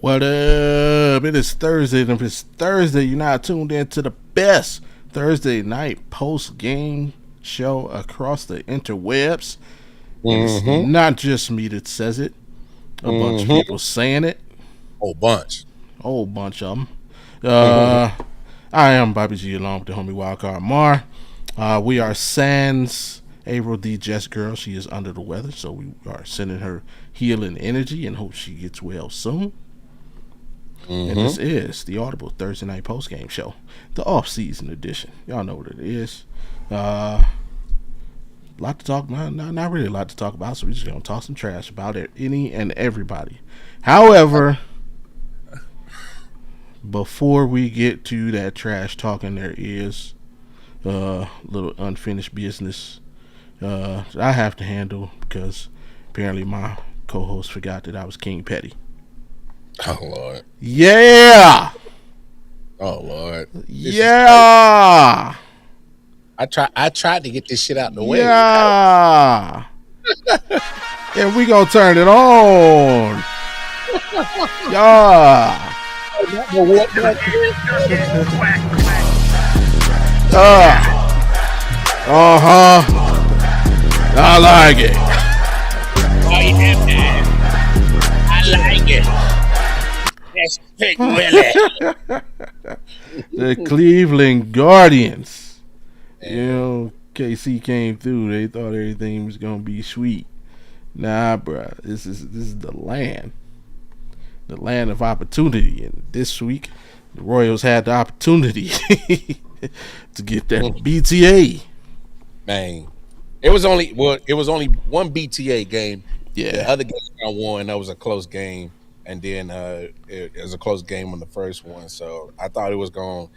What up? It is Thursday, and if it's Thursday, you're not tuned in to the best Thursday night post-game show across the interwebs. And it's not just me that says it. A bunch of people saying it. Whole bunch of them. I am Bobby G along with the homie Wildcard Mar. We are sans April D. Jess Girl. She is under the weather, so we are sending her healing energy and hope she gets well soon. And this is the Audible Thursday night post-game show, the off-season edition. Y'all know what it is. A lot to talk about. Not really a lot to talk about, so we're just going to talk some trash about any and everybody. However, before we get to that trash talking, there is a little unfinished business I have to handle because apparently my co-host forgot that I was King Petty. Oh Lord. Yeah. Oh Lord. Yeah. I tried to get this shit out the way. Yeah. And we gonna turn it on. Yeah. I like it. I like it. That's Big Willie. The Cleveland Guardians. You know, KC came through. They thought everything was gonna be sweet. Nah, bruh. This is the land of opportunity. And this week, the Royals had the opportunity to get that BTA. Man, it was only one BTA game. Yeah, the other game I won. That was a close game, and then it was a close game on the first one. So I thought it was going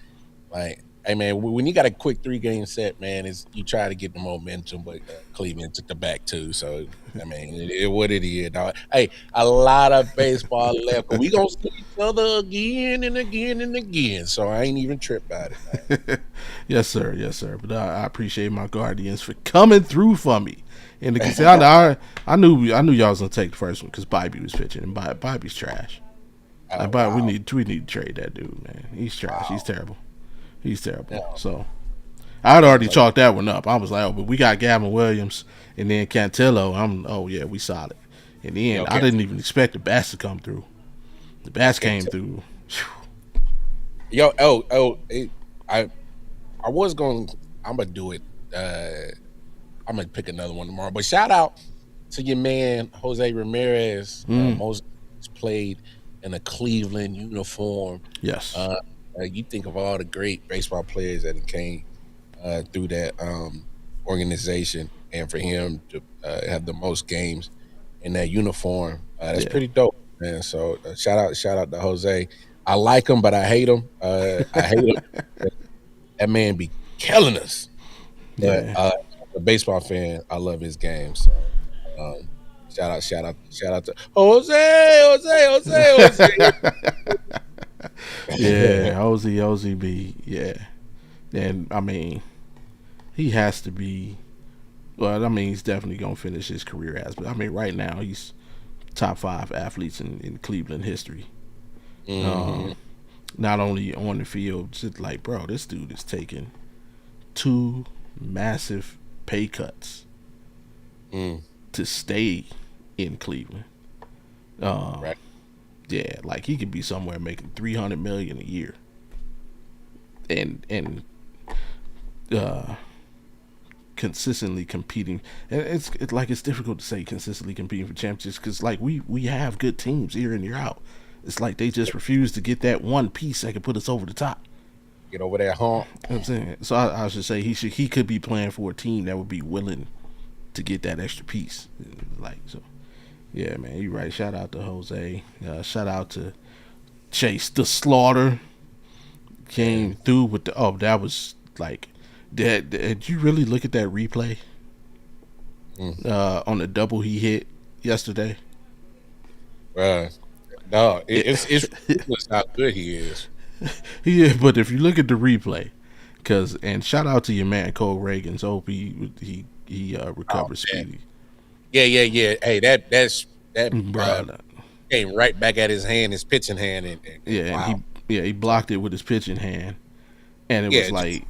like, hey man, when you got a quick 3-game set, man, is you try to get the momentum, but Cleveland took the back too. So I mean, it what it is. Dog. Hey, a lot of baseball left, but we gonna see each other again and again and again. So I ain't even tripped about it. Man. Yes, sir. But I appreciate my Guardians for coming through for me. And I knew y'all was gonna take the first one because Bobby was pitching, and Bobby's trash. We need to trade that dude, man. He's trash. Wow. He's terrible. Yeah. So I'd already chalked that one up. I was like, oh, but we got Gavin Williams and then Cantillo. We solid. In the end, I didn't even expect the bats to come through. The bats came through. Yo, I'm gonna do it. I'm gonna pick another one tomorrow. But shout out to your man Jose Ramirez. Most played in a Cleveland uniform. Yes. You think of all the great baseball players that came through that organization, and for him to have the most games in that uniform, that's pretty dope, man. So shout out to Jose. I like him, but I hate him. I hate him. That man be killing us. But a baseball fan, I love his game. So shout out to Jose. Yeah, Jose B. Yeah, and I mean, he has to be. Well, I mean, he's definitely gonna finish his career as. But I mean, right now he's top 5 athletes in Cleveland history. Not only on the field, just like, bro, this dude is taking 2 massive pay cuts to stay in Cleveland. Right. Yeah, like he could be somewhere making $300 million a year, and consistently competing. And it's difficult to say consistently competing for championships because like we have good teams year in year out. It's like they just refuse to get that one piece that could put us over the top. Get over that hump. You know what I'm saying? So I should say he could be playing for a team that would be willing to get that extra piece. Like so. Yeah, man, you're right. Shout out to Jose. Shout out to Chase the Slaughter. Came through with that was like, did you really look at that replay? On the double he hit yesterday? No, it's how good he is. Yeah, but if you look at the replay, and shout out to your man Cole Reagans. Hope he recovers speedy. Yeah. Hey, that came right back at his hand, his pitching hand, and Yeah, and wow. he blocked it with his pitching hand, and it was Yeah, just like,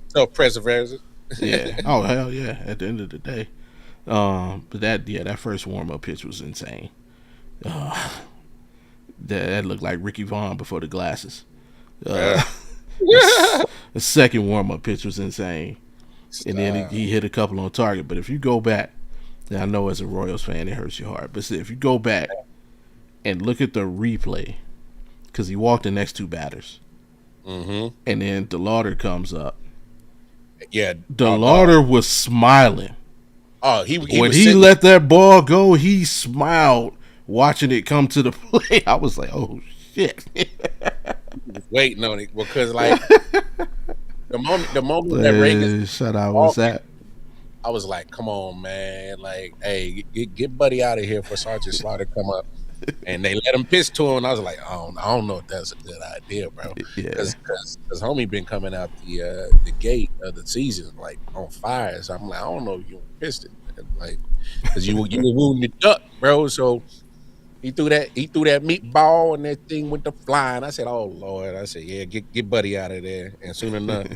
self-preservation. yeah, oh hell yeah. At the end of the day, but that first warm up pitch was insane. Uh, that looked like Ricky Vaughn before the glasses. Uh, The second warm up pitch was insane, and then he hit a couple on target. But if you go back, and I know as a Royals fan it hurts your heart, but see, if you go back and look at the replay, because he walked the next two batters, mm-hmm. and then DeLauder comes up. Yeah, DeLauder was smiling. Oh, when he let that ball go, he smiled watching it come to the plate. I was like, "Oh shit!" Waiting on it because like the moment that Reagan shut out. What's that? I was like, "Come on, man! Like, hey, get Buddy out of here for Sergeant Slaughter come up." And they let him pitch to him. And I was like, I don't know if that's a good idea, bro. Because homie been coming out the gate of the season like on fire. So I'm like, I don't know if you pitched it, like, because you were wounding the duck, bro. So he threw that meatball and that thing went to flying. I said, oh Lord. I said, yeah, get Buddy out of there. And soon enough,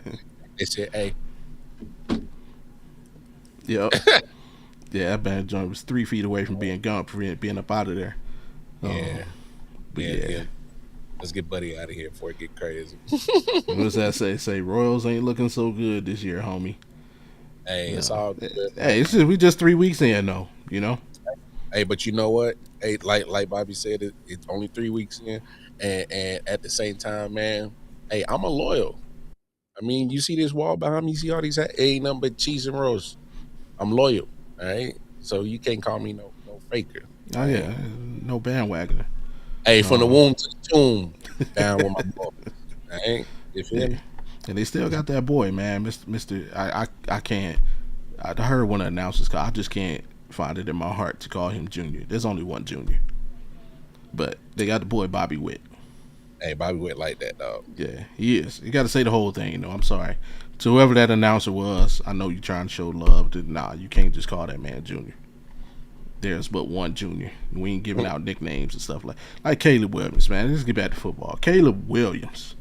they said, hey. Yep. Yeah, that bad joint was 3 feet away from being gone, being up out of there. Yeah. Yeah. Let's get Buddy out of here before it get crazy. What does that say? Say Royals ain't looking so good this year, homie. Hey, it's all good. Hey, we just 3 weeks in, though. You know. Hey, but you know what? Hey, like Bobby said, it's only 3 weeks in, and at the same time, man. Hey, I'm a loyal. I mean, you see this wall behind me? You see all these? Ain't nothing but cheese and rolls. I'm loyal. All right, so you can't call me no faker. Oh yeah, no bandwagoner. Hey, from the womb to the tomb, down with my boy. Right? You feel me? And they still got that boy, man, Mister. I can't. I heard one of the announcers call. I just can't find it in my heart to call him Junior. There's only one Junior, but they got the boy Bobby Witt. Hey, Bobby Witt like that, dog. Yeah, he is. You got to say the whole thing. You know, I'm sorry to whoever that announcer was. I know you're trying to show love. Nah, you can't just call that man Junior. There's but one Junior. We ain't giving out nicknames and stuff like Caleb Williams, man. Let's get back to football. Caleb Williams,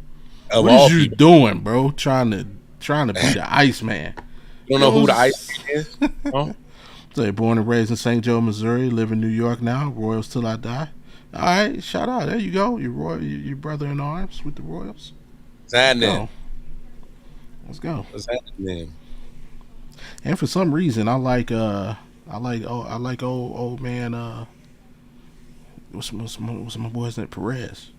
what is you doing, bro? Trying to be the Iceman. You don't know who the Iceman is? Huh? Say, born and raised in St. Joe, Missouri, live in New York now. Royals till I die. All right, shout out. There you go. Your brother in arms with the Royals. What's happening? Let's go. What's happening? And for some reason, I like old man. What's my boy's name? Perez.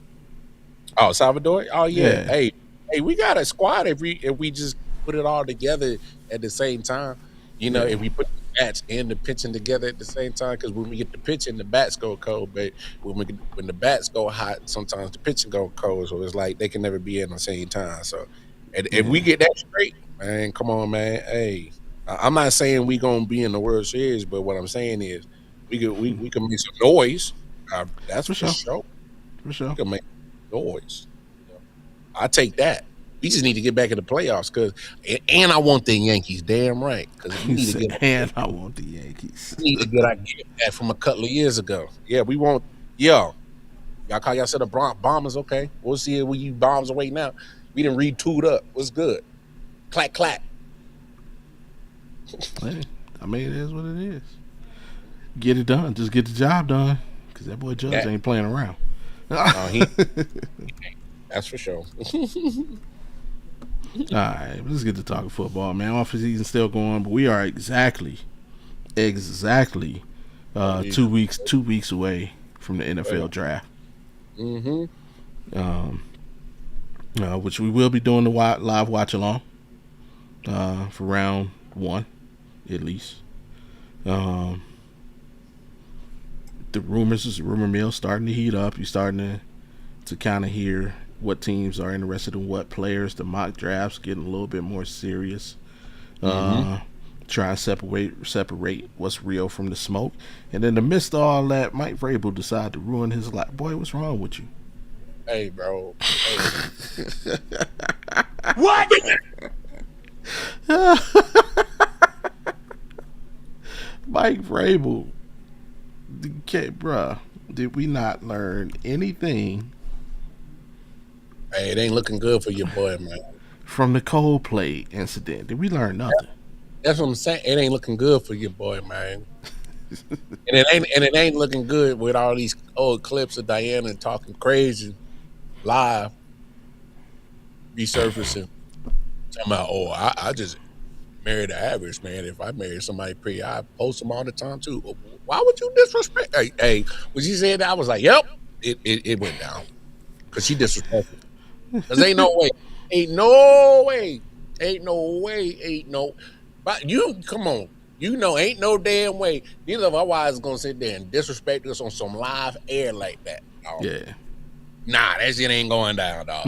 Oh, Salvador. Oh yeah. Yeah. Hey, we got a squad if we just put it all together at the same time. You know, if we put the bats and the pitching together at the same time, because when we get the pitching, the bats go cold. But when the bats go hot, sometimes the pitching go cold. So it's like they can never be at the same time. So if we get that straight, man, come on, man. Hey, I'm not saying we gonna be in the World Series, but what I'm saying is we can make some noise. That's for sure. For sure, we can make noise. You know? I take that. We just need to get back in the playoffs, and I want the Yankees. Damn right, because we need to get. And I want the Yankees. We need to get our game back from a couple of years ago. Yeah, we want. Y'all call yourself the Bombers, okay? We'll see if we use bombs away now. We didn't retooled up. What's good? Clack clack. Hey, I mean, it is what it is. Get it done. Just get the job done. Because that boy Judge ain't playing around. That's for sure. All right, let's get to talking football, man. Off season still going, but we are exactly 2 weeks away from the NFL draft. Which we will be doing the live watch along for round 1, at least. The rumor mill starting to heat up. You're starting to kind of hear what teams are interested in what players. The mock drafts getting a little bit more serious. Try and separate what's real from the smoke. And in the midst of all that, Mike Vrabel decided to ruin his life. Boy, what's wrong with you? Hey, bro. Hey. What? Mike Vrabel, bruh. Did we not learn anything Hey, it ain't looking good for your boy, man. from the Coldplay incident? Did we learn nothing? That's what I'm saying. It ain't looking good for your boy, man. And it ain't looking good with all these old clips of Diana talking crazy live resurfacing. Talking about, oh, I just married the average man. If I married somebody pretty, I post them all the time too. Why would you disrespect? Hey, when she said that, I was like, yep, it went down because she disrespected. Because ain't no way, ain't no way, ain't no way, ain't no. But you come on, you know, ain't no damn way. Neither of our wives gonna sit there and disrespect us on some live air like that. Dog. Yeah. Nah, that shit ain't going down, dog.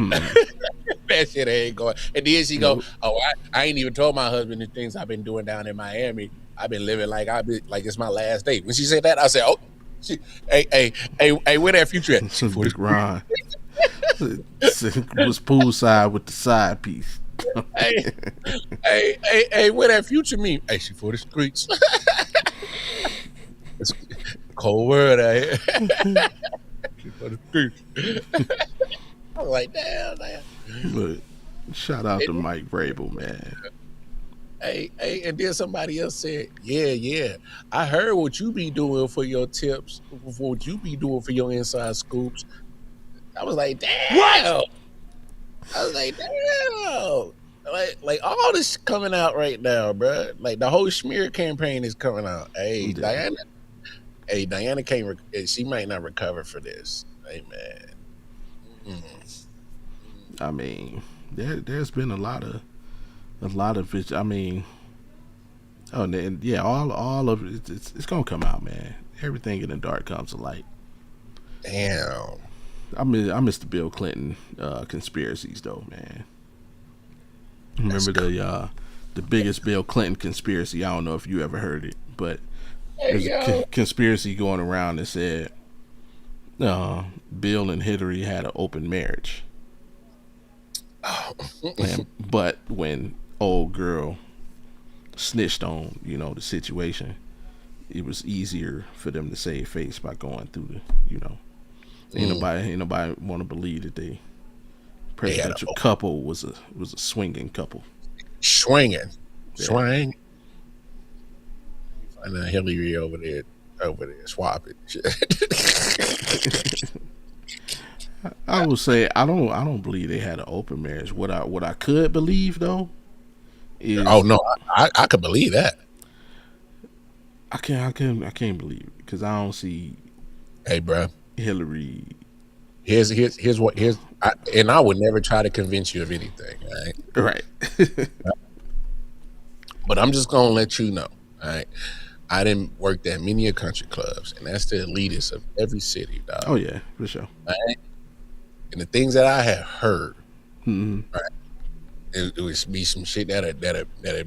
That shit ain't going. And then she go, "Oh, I ain't even told my husband the things I've been doing down in Miami. I've been living like it's my last day." When she said that, I said, "Oh, hey, where that Future at?" Some big Ron was poolside with the side piece. hey, where that Future mean? Hey, she for the streets. It's a cold word out here. She for the streets. I was like, damn. But shout out to Mike Vrabel, man. Hey, and then somebody else said, yeah. I heard what you be doing for your tips, what you be doing for your inside scoops. I was like, damn. What? I was like, damn. Like all this coming out right now, bro. Like the whole smear campaign is coming out. Hey, yeah. Diana can't. She might not recover for this. Hey, man. I mean, there's been a lot of I mean, and yeah, all of it, it's gonna come out, man. Everything in the dark comes to light. Damn. I miss the Bill Clinton conspiracies though, man. Remember the biggest Bill Clinton conspiracy? I don't know if you ever heard it, but there's a conspiracy going around that said Bill and Hillary had an open marriage. But when old girl snitched on, the situation, it was easier for them to save face by going through ain't nobody want to believe that they presidential couple was a swinging couple. Swing. And then Hillary over there swapping. I would say I don't believe they had an open marriage. What I could believe though is I could believe that. I can't believe it because I don't see. Hey, bro, Hillary. Here's and I would never try to convince you of anything. Right. But I'm just gonna let you know. All right. I didn't work that many country clubs, and that's the elitists of every city, dog. Oh yeah, for sure. Right? And the things that I had heard, right, it would be some shit that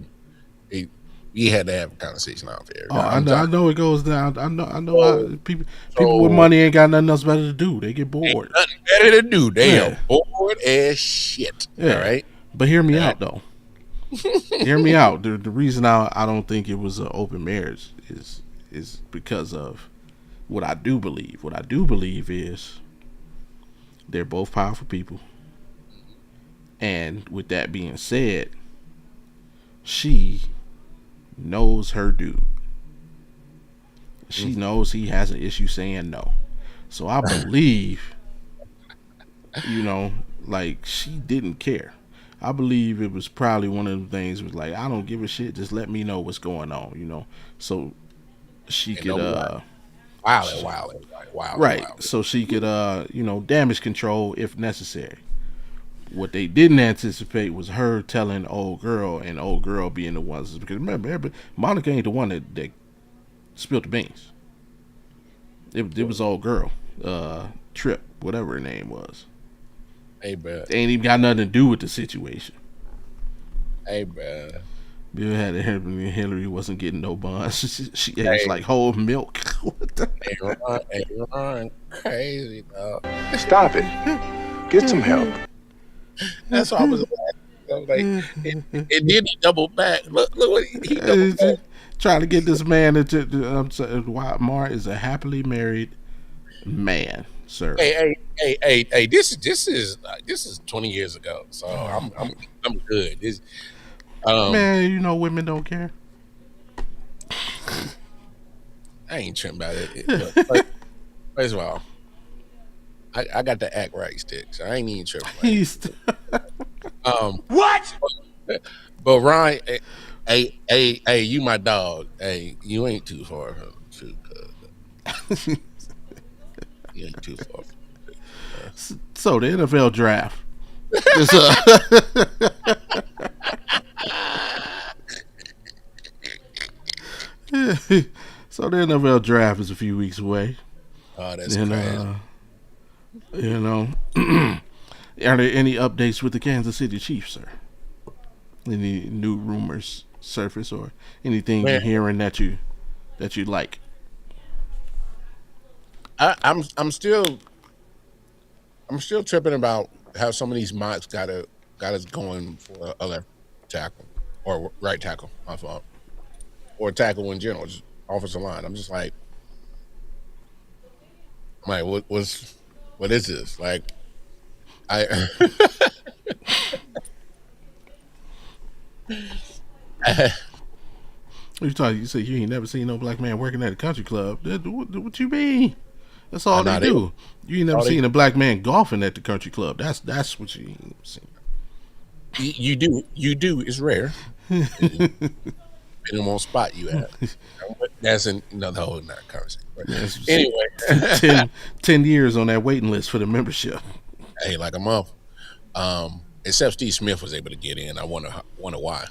we had to have a conversation out there. Oh, I know it goes down. I know how people with money ain't got nothing else better to do. They get bored. Nothing better to do. They are bored as shit. Yeah. All right. But hear me out though. Hear me out. The reason I don't think it was an open marriage is because of what I do believe. What I do believe is they're both powerful people. And with that being said, she knows her dude. She knows he has an issue saying no. So I believe, like she didn't care. I believe it was probably one of the things was like, I don't give a shit, just let me know what's going on, so she could wild. Right. So she could damage control if necessary. What they didn't anticipate was her telling old girl and old girl being the ones, because remember Monica ain't the one that spilled the beans. It was old girl, Trip, whatever her name was. Hey, bro. They ain't even got nothing to do with the situation. Hey, bro. Bill had Hillary wasn't getting no bonds. She ate like whole milk. What the hey, Ron, crazy, dog. Stop it. Get some help. That's what I was like. And then he doubled back. Look what he doubled back. Trying to get this man into. Mar is a happily married Man, sir. Hey! This is 20 years ago, so I'm good. Man, you know women don't care. I ain't tripping about it. Look, first of all, I got the act right stick, so I ain't even tripping. He's What? But Ryan, hey, you my dog. Hey, you ain't too far from the truth. You ain't too far. So the NFL draft. Is, so the NFL draft is a few weeks away. Oh, that's And crazy. you know, are there any updates with the Kansas City Chiefs, sir? Any new rumors surface or anything Man. you're hearing that you like? I'm still tripping about how some of these mocks got us going for a left tackle or right tackle. My fault, or tackle in general, just offensive line. I'm just like, what is this? Like, I You talking? You say you ain't never seen no black man working at a country club. What you mean? That's all they nah, do. You ain't never all they- seen a black man golfing at the country club. That's what you ain't seen. you do. It's rare. Depending on spot you at. That's another whole nother conversation. But That's anyway, 10 years on that waiting list for the membership. hey, like a month. Except Steve Smith was able to get in. I wonder why.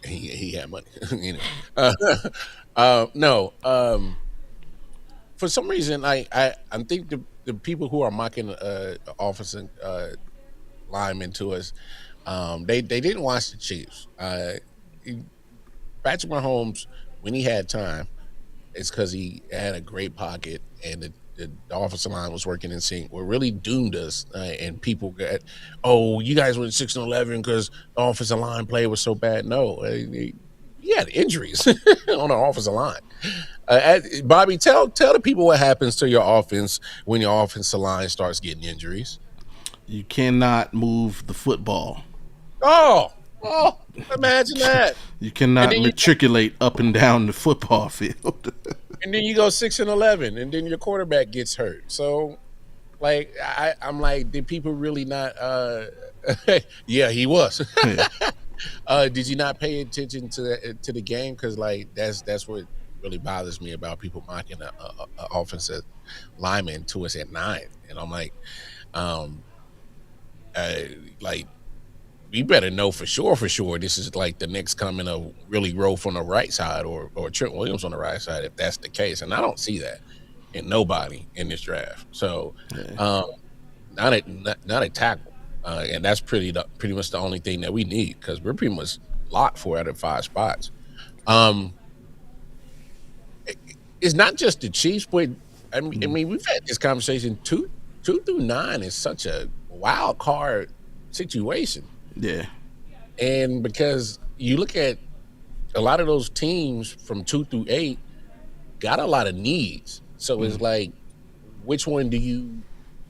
He had money, you know. No. For some reason, I think the people who are mocking offensive linemen to us, they didn't watch the Chiefs. Patrick Mahomes, when he had time, it's because he had a great pocket and the offensive line was working in sync. What really doomed us, and people got, you guys went 6-11 because the offensive line play was so bad. No, he had injuries on the offensive line. Bobby, tell the people what happens to your offense when your offensive line starts getting injuries. You cannot move the football. Oh, imagine that. You cannot matriculate up and down the football field. And then you go 6-11, and then your quarterback gets hurt. So, like, I'm like, did people really not? Yeah, he was. Did you not pay attention to the game? Because like that's what really bothers me about people mocking a offensive lineman to us at 9, and I'm like, like, we better know for sure this is like the next coming of Willie Roaf on the right side or Trent Williams on the right side, if that's the case. And I don't see that in nobody in this draft. So not a tackle. And that's pretty much the only thing that we need, because we're pretty much locked 4 out of 5 spots. It's not just the Chiefs, but I mean we've had this conversation. 2 through 9 is such a wild card situation. Yeah. And because you look at a lot of those teams from 2 through 8 got a lot of needs. So it's like, which one do you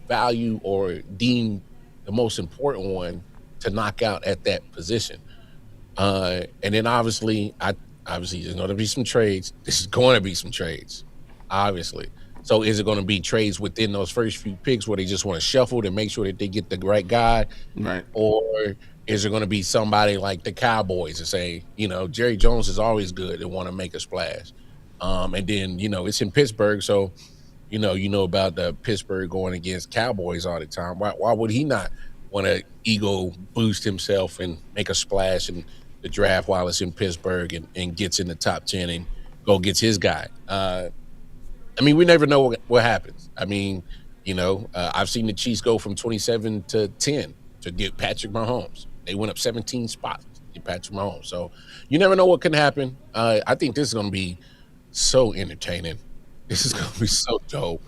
value or deem the most important one to knock out at that position? And then obviously there's going to be some trades. This is going to be some trades, obviously. So is it going to be trades within those first few picks where they just want to shuffle to make sure that they get the right guy? Right. Or is there going to be somebody like the Cowboys and say, Jerry Jones is always good and want to make a splash? And then, it's in Pittsburgh. So, you know about the Pittsburgh going against Cowboys all the time. Why would he not want to ego boost himself and make a splash in the draft while it's in Pittsburgh and gets in the top 10 and go gets his guy? We never know what happens. I've seen the Chiefs go from 27 to 10 to get Patrick Mahomes. They went up 17 spots to get Patrick Mahomes. So you never know what can happen. I think this is going to be so entertaining. This is going to be so dope.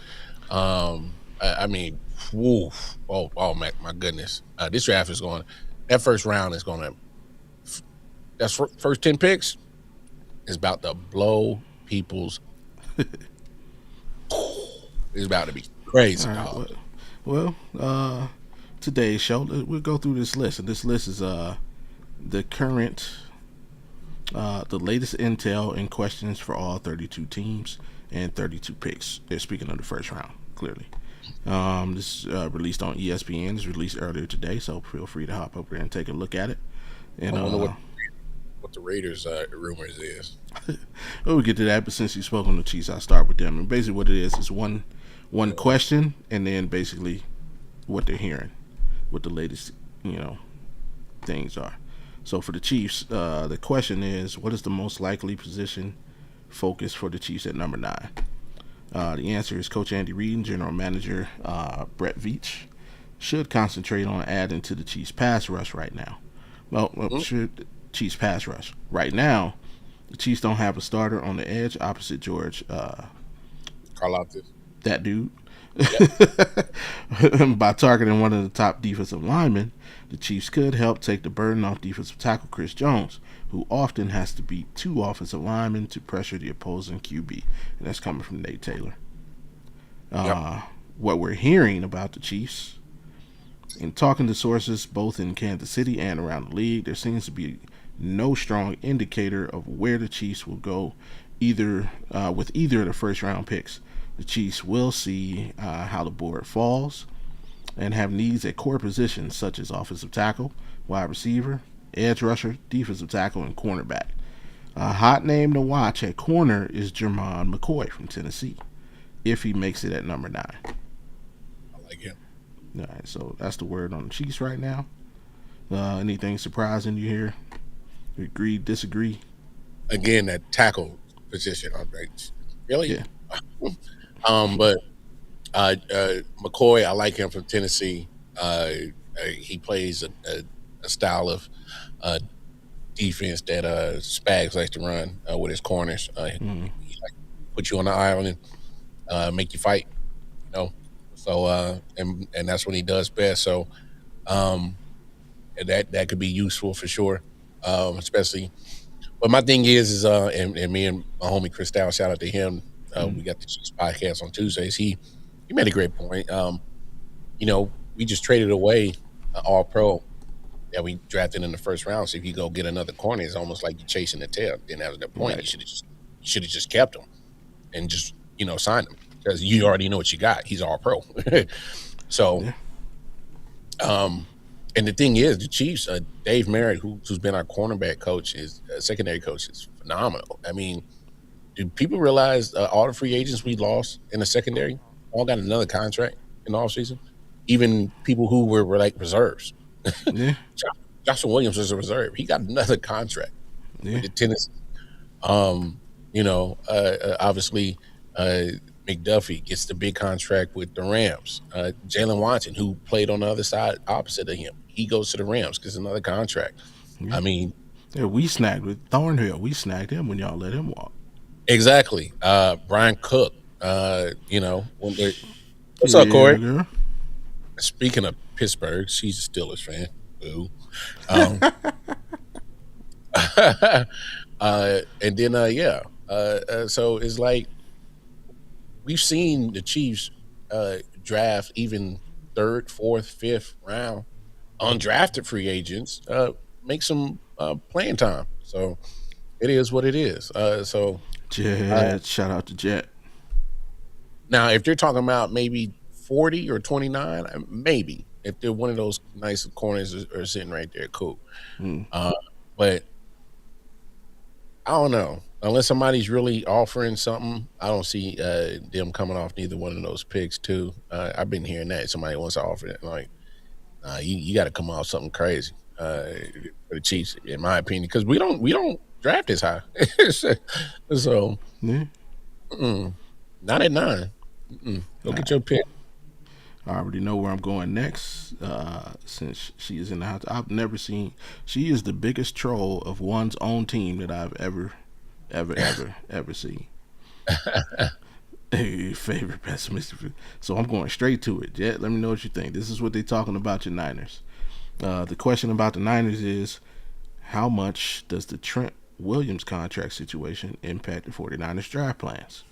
Woof. Oh my goodness. This draft is going, that first round is going to, that's first 10 picks is about to blow people's It's about to be crazy, All right. dog. Today's show, we'll go through this list, and this list is the current, the latest intel and questions for all 32 teams and 32 picks. They're speaking of the first round, clearly. This released on ESPN. It's released earlier today, so feel free to hop up there and take a look at it. And I don't know what the Raiders rumors is. we'll get to that, but since you spoke on the Chiefs, I'll start with them. And basically, what it is one question, and then basically what they're hearing, what the latest things are. So for the Chiefs, the question is, what is the most likely position focus for the Chiefs at number 9? The answer is Coach Andy Reid and General Manager Brett Veach should concentrate on adding to the Chiefs pass rush right now. Should Chiefs pass rush right now? The Chiefs don't have a starter on the edge opposite George. Karlaftis. That dude. Yep. By targeting one of the top defensive linemen, the Chiefs could help take the burden off defensive tackle Chris Jones, who often has to beat 2 offensive linemen to pressure the opposing QB. And that's coming from Nate Taylor. What we're hearing about the Chiefs, in talking to sources both in Kansas City and around the league, there seems to be no strong indicator of where the Chiefs will go with either of the first round picks. The Chiefs will see how the board falls and have needs at core positions such as offensive tackle, wide receiver, edge rusher, defensive tackle, and cornerback. A hot name to watch at corner is Jermon McCoy from Tennessee, if he makes it at number 9. I like him. All right, so that's the word on the Chiefs right now. Anything surprising you hear? Agree, disagree? Again, that tackle position. Really? Yeah. But McCoy, I like him from Tennessee. He plays a style of defense that Spags likes to run with his corners. He put you on the island and make you fight. So and that's what he does best. So that could be useful for sure, especially. But my thing is and me and my homie Chris Dow, shout out to him. We got the Chiefs podcast on Tuesdays. He made a great point. We just traded away an All-Pro that we drafted in the first round. So if you go get another corner, it's almost like you're chasing the tail. Then that was the point. Right. You should have just kept him and just signed him because you already know what you got. He's All-Pro. So, and the thing is, the Chiefs, Dave Merritt, who's been our cornerback coach, secondary coach, is phenomenal. I mean, do people realize all the free agents we lost in the secondary all got another contract in the offseason? Even people who were like reserves. Yeah. Joshua Williams was a reserve. He got another contract with the Tennessee. Obviously, McDuffie gets the big contract with the Rams. Jalen Watson, who played on the other side opposite of him, he goes to the Rams, gets another contract. Yeah. I mean, we snagged with Thornhill. We snagged him when y'all let him walk. Exactly. Brian Cook. What's up, Corey? Girl. Speaking of Pittsburgh, she's a Steelers fan. Boo. And then so it's like we've seen the Chiefs draft even 3rd, 4th, 5th round undrafted free agents make some playing time. So it is what it is. Jet, shout out to Jet. Now, if they're talking about maybe 40 or 29, maybe if they're one of those nice corners are sitting right there, cool. But I don't know. Unless somebody's really offering something, I don't see them coming off neither one of those picks too. I've been hearing that somebody wants to offer it. Like, you got to come off something crazy for the Chiefs, in my opinion, because we don't draft this high. So, not at 9. Go get your pick. I already know where I'm going next. Since she is in the house, I've never seen. She is the biggest troll of one's own team that I've ever seen. Favorite pessimistic. So I'm going straight to it. Jet, let me know what you think. This is what they're talking about your Niners. The question about the Niners is, how much does the Trent Williams contract situation impact the 49ers draft plans?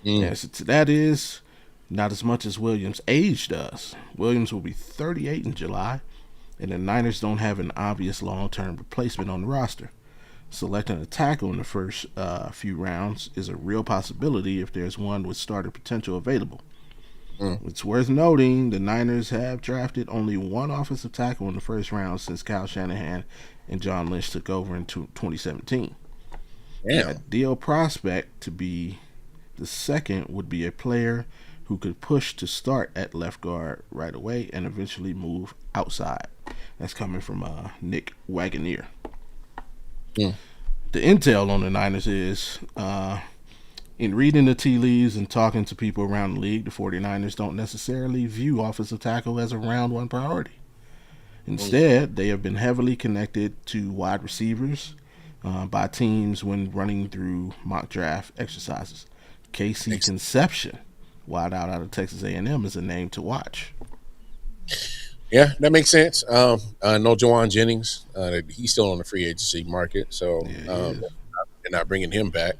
The answer to that is Not as much as Williams' age does. Williams will be 38 in July, and the Niners don't have an obvious long-term replacement on the roster. Selecting a tackle in the first few rounds is a real possibility if there's one with starter potential available. It's worth noting the Niners have drafted only one offensive tackle in the first round since Kyle Shanahan and John Lynch took over in 2017. Damn. An ideal prospect to be the second would be a player who could push to start at left guard right away and eventually move outside. That's coming from Nick Wagoneer. The intel on the Niners is, in reading the tea leaves and talking to people around the league, the 49ers don't necessarily view offensive tackle as a round one priority. Instead, they have been heavily connected to wide receivers by teams when running through mock draft exercises. KC Conception, wide out of Texas A&M, is a name to watch. Yeah, that makes sense. No Jawan Jennings. He's still on the free agency market, so they're not bringing him back.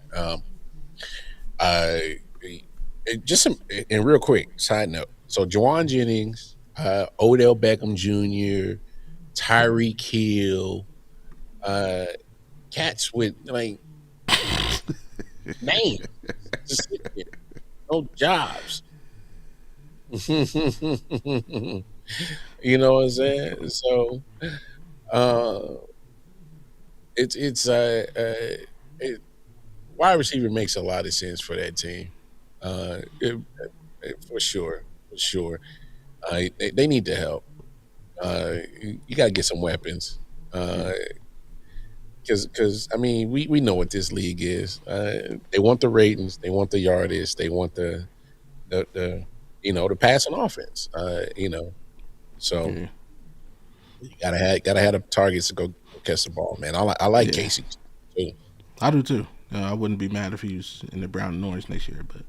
Just and real quick side note. So Jawan Jennings, Odell Beckham Jr., Tyreek Hill, cats with like names, just no jobs. You know what I'm saying? So, wide receiver makes a lot of sense for that team. For sure. They need the help. You got to get some weapons. Because I mean, we know what this league is. They want the ratings, they want the yardage, they want the the passing offense. So you gotta have the targets to go catch the ball, man. I like Casey too. I do too. I wouldn't be mad if he was in the brown and orange next year, but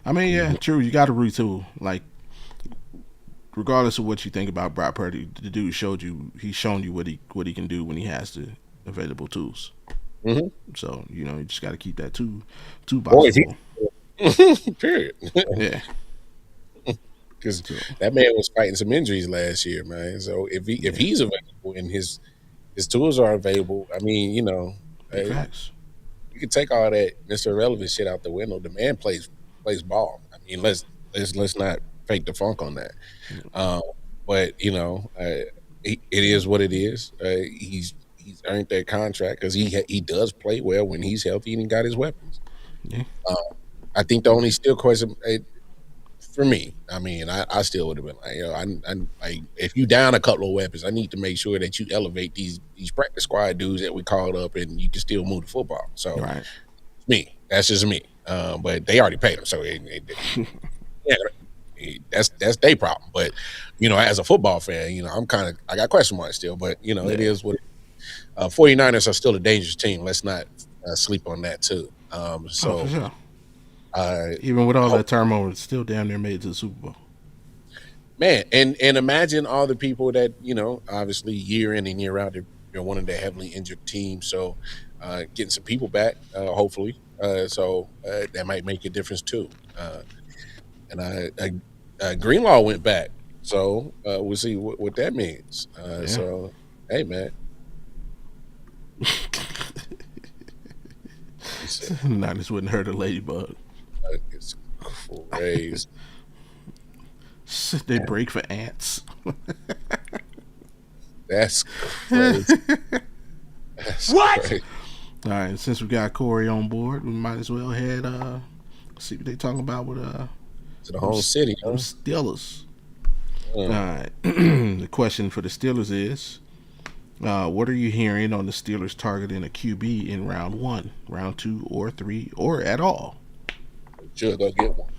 I mean, true. You got to retool. Like, regardless of what you think about Brock Purdy, the dude he's shown you what he can do when he has the available tools. So you just got to keep that two box full. Period. Yeah. Because that man was fighting some injuries last year, man. So if he's available and his tools are available, I mean, Facts. you can take all that Mr. Irrelevant shit out the window. The man plays ball. I mean, let's not fake the funk on that. But it is what it is. He's earned that contract because he does play well when he's healthy and he got his weapons. Yeah. I think the only still question. For me, I mean, I still would have been like, if you down a couple of weapons, I need to make sure that you elevate these practice squad dudes that we called up, and you can still move the football. So, that's just me. But they already paid them, so that's their problem. But as a football fan, I got question marks still. But it is what 49ers are still a dangerous team. Let's not sleep on that too. For sure. Even with all that turmoil, it's still damn near made it to the Super Bowl. Man, and imagine all the people that, obviously year in and year out, they're one of the heavily injured teams. So getting some people back, hopefully. So that might make a difference too. And Greenlaw went back. So we'll see what that means. So, hey, man. Niners wouldn't hurt a ladybug. It's crazy. They break for ants. That's crazy. What? Crazy. All right, since we got Corey on board, we might as well head see what they talking about with to the whole city, huh? Steelers. All right. The question for the Steelers is, what are you hearing on the Steelers targeting a QB in round 1, round 2, or 3, or at all? Sure, go get one.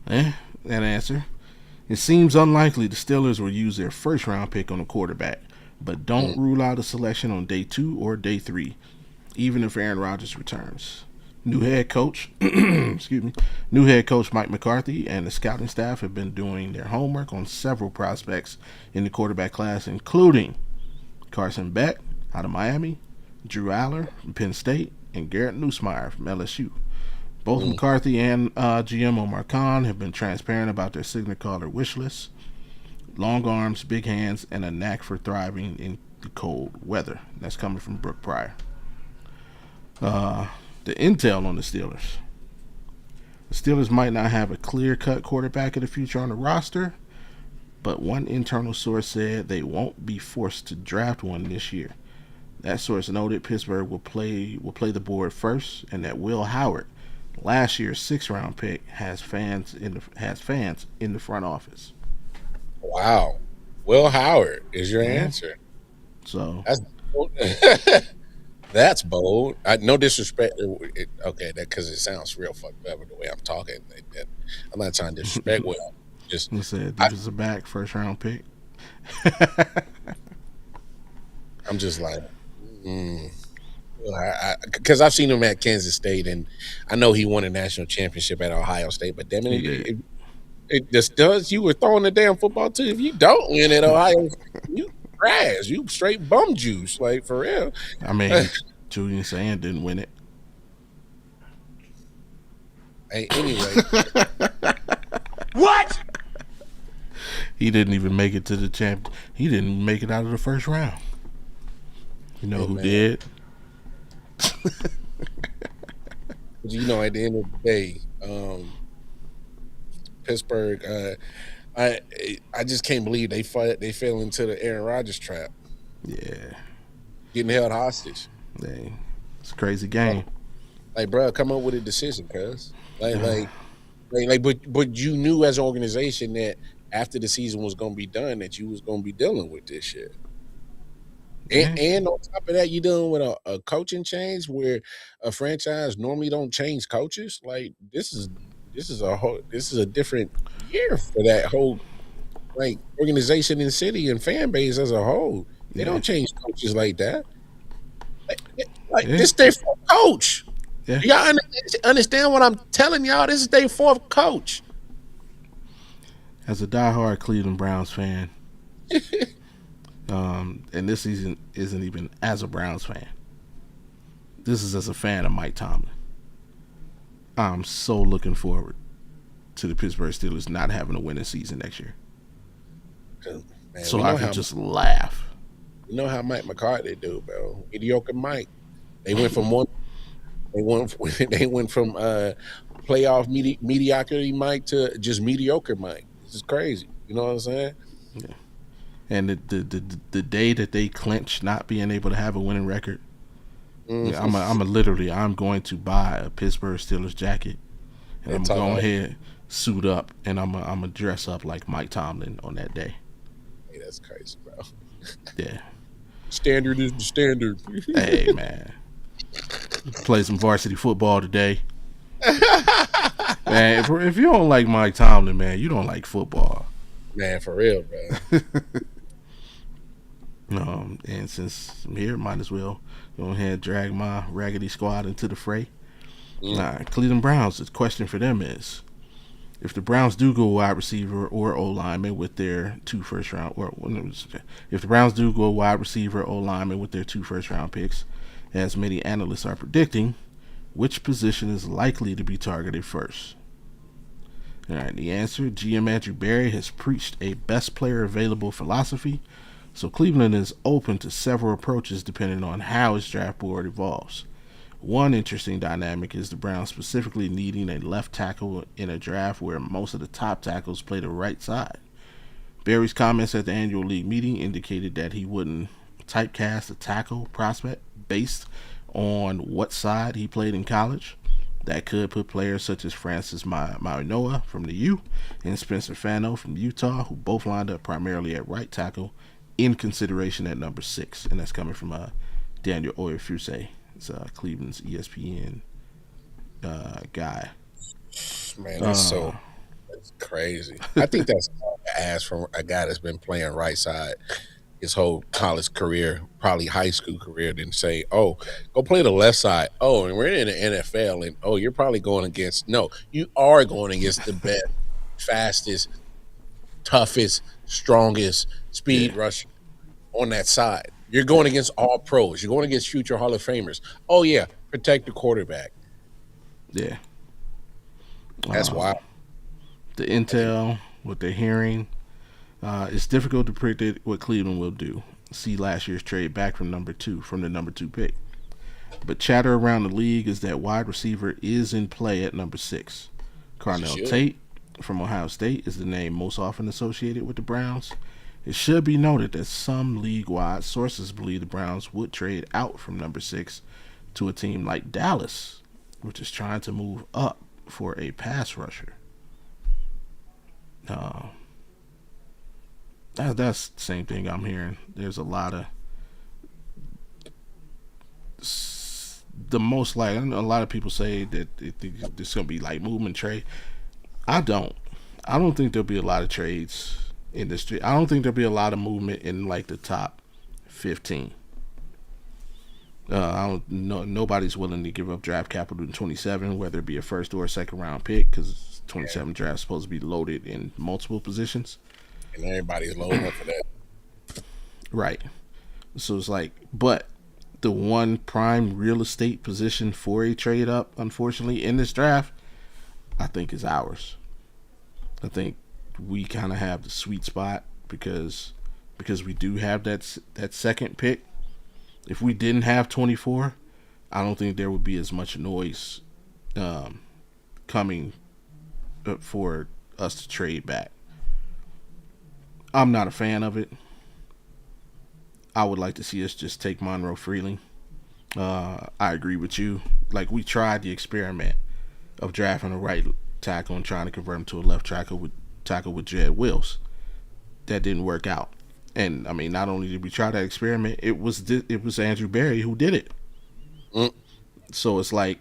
That answer. It seems unlikely the Steelers will use their first round pick on a quarterback, but don't rule out a selection on day 2 or day 3, even if Aaron Rodgers returns. New head coach Mike McCarthy and the scouting staff have been doing their homework on several prospects in the quarterback class, including Carson Beck out of Miami, Drew Aller from Penn State, and Garrett Nussmeier from LSU. Both McCarthy and GM Omar Khan have been transparent about their signature caller wish list: long arms, big hands, and a knack for thriving in the cold weather. That's coming from Brooke Pryor. The intel on the Steelers. The Steelers might not have a clear-cut quarterback of the future on the roster, but one internal source said they won't be forced to draft one this year. That source noted Pittsburgh will play the board first, and that Will Howard, last year's 6th-round pick, has fans in the front office. Wow. Will Howard is your answer. So That's bold. That's bold. No disrespect. Okay, that because it sounds real fucked up the way I'm talking. I'm not trying to disrespect Will. Just he said defensive back, 1st-round pick. I'm just like, because I've seen him at Kansas State, and I know he won a national championship at Ohio State. But damn it, it just does. You were throwing the damn football too. If you don't win at Ohio, you trash. You straight bum juice, like for real. I mean, Julian Sand didn't win it. Hey, anyway, What? He didn't even make it to the champ. He didn't make it out of the 1st round. You know who did? you know, at the end of the day, Pittsburgh. I just can't believe they fell into the Aaron Rodgers trap. Yeah, Getting held hostage. it's a crazy game. Like, bro, come up with a decision, cuz. But you knew as an organization that after the season was gonna be done that you was gonna be dealing with this shit. And on top of that, you're dealing with a coaching change where a franchise normally don't change coaches. Like this is a different year for that whole like organization and city and fan base as a whole. They don't change coaches like that. This is their 4th coach. Yeah. Y'all understand what I'm telling y'all? This is their 4th coach. As a diehard Cleveland Browns fan, and this season isn't even as a Browns fan. This is as a fan of Mike Tomlin. I'm so looking forward to the Pittsburgh Steelers not having a winning season next year. Man, so I can just laugh. You know how Mike McCarthy do, bro. Mediocre Mike. They went from one. They went from playoff mediocrity Mike to just mediocre Mike. This is crazy. You know what I'm saying? Yeah. And the day that they clinch not being able to have a winning record, I'm going to buy a Pittsburgh Steelers jacket, and I'm going ahead suit up, and I'm gonna dress up like Mike Tomlin on that day. Hey, that's crazy, bro. Yeah. Standard is the standard. Hey, man. Play some varsity football today. Man, if you don't like Mike Tomlin, man, you don't like football. Man, for real, bro. And since I'm here, might as well go ahead and drag my raggedy squad into the fray. Cleveland Browns, the question for them is, if the Browns do go wide receiver or O-lineman with their 2 first-round, if the Browns do go wide receiver or O-lineman with their 2 first-round picks, as many analysts are predicting, which position is likely to be targeted first? All right, the answer, GM Andrew Berry has preached a best player available philosophy, so Cleveland is open to several approaches depending on how its draft board evolves. One interesting dynamic is the Browns specifically needing a left tackle in a draft where most of the top tackles play the right side. Berry's comments at the annual league meeting indicated that he wouldn't typecast a tackle prospect based on what side he played in college. That could put players such as Francis Mainoa from the U and Spencer Fano from Utah, who both lined up primarily at right tackle, in consideration at number 6. And that's coming from Daniel Oyefuse. It's Cleveland's ESPN guy. Man, that's crazy. I think that's ass from a guy that's been playing right side his whole college career, probably high school career, than say, oh, go play the left side. Oh, and we're in the NFL, and oh, you're probably going against, no, you are going against the best, fastest, toughest, strongest speed rusher on that side. You're going against all pros. You're going against future Hall of Famers. Oh, yeah, protect the quarterback. Yeah. That's Uh, wild. the I didn't. intel, what they're hearing, it's difficult to predict what Cleveland will do. See last year's trade back from the number two pick. But chatter around the league is that wide receiver is in play at number 6. As you Carnell should. Tate from Ohio State is the name most often associated with the Browns. It should be noted that some league-wide sources believe the Browns would trade out from number 6 to a team like Dallas, which is trying to move up for a pass rusher. Uh, that's the same thing I'm hearing. There's a lot of the most like I know a lot of people say that it's gonna be like movement trade. I don't. I don't think there'll be a lot of trades in this trade. I don't think there'll be a lot of movement in like the top 15. I don't. No, nobody's willing to give up draft capital in 27, whether it be a first or a second round pick, because Yeah. 27 draft is supposed to be loaded in multiple positions. And everybody's loading up for that. Right. So it's like, but the one prime real estate position for a trade up, unfortunately, in this draft, I think is ours. I think we kind of have the sweet spot because we do have that second pick. If we didn't have 24, I don't think there would be as much noise um, coming for us to trade back. I'm not a fan of it. I would like to see us just take Monroe Freeling. I agree with you. Like we tried the experiment of drafting a right tackle and trying to convert him to a left tackle with Jed Wills. That didn't work out. And I mean, not only did we try that experiment, it was Andrew Berry who did it. Mm. So it's like,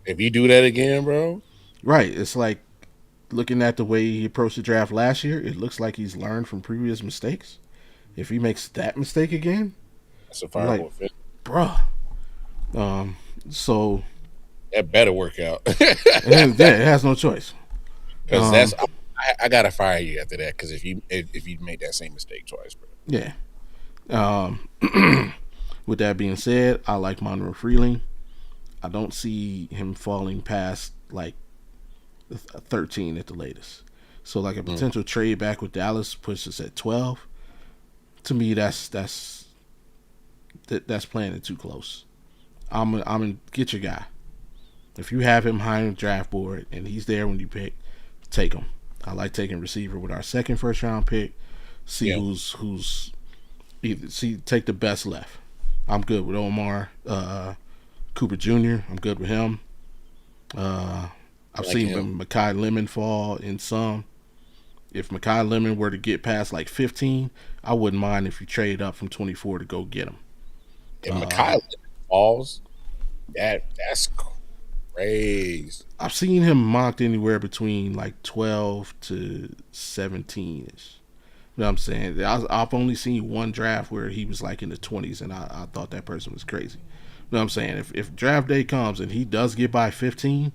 If you do that again, bro, right? It's like looking at the way he approached the draft last year. It looks like he's learned from previous mistakes. If he makes that mistake again, that's a you're like, fireable fit. bruh. So That better work out. it has no choice. Because Um, I gotta fire you after that. Because if you make that same mistake twice, bro. yeah. Um, with that being said, I like Monroe Freeling. I don't see him falling past like 13 at the latest. So like a potential trade back with Dallas puts us at 12. To me, that's playing it too close. I'm gonna get your guy. If you have him high on the draft board and he's there when you pick, take him. I like taking receiver with our second first round pick. See Yeah. who's either take the best left. I'm good with Omar Cooper Jr. I'm good with him. I've Like seen him. Makai Lemon fall in some. If Makai Lemon were to get past like 15, I wouldn't mind if you trade up from 24 to go get him. If Makai falls, that's crazy. I've seen him mocked anywhere between like 12 to 17 ish. You know what I'm saying? I've only seen one draft where he was like in the 20s, and I thought that person was crazy. You know what I'm saying? If draft day comes and he does get by 15,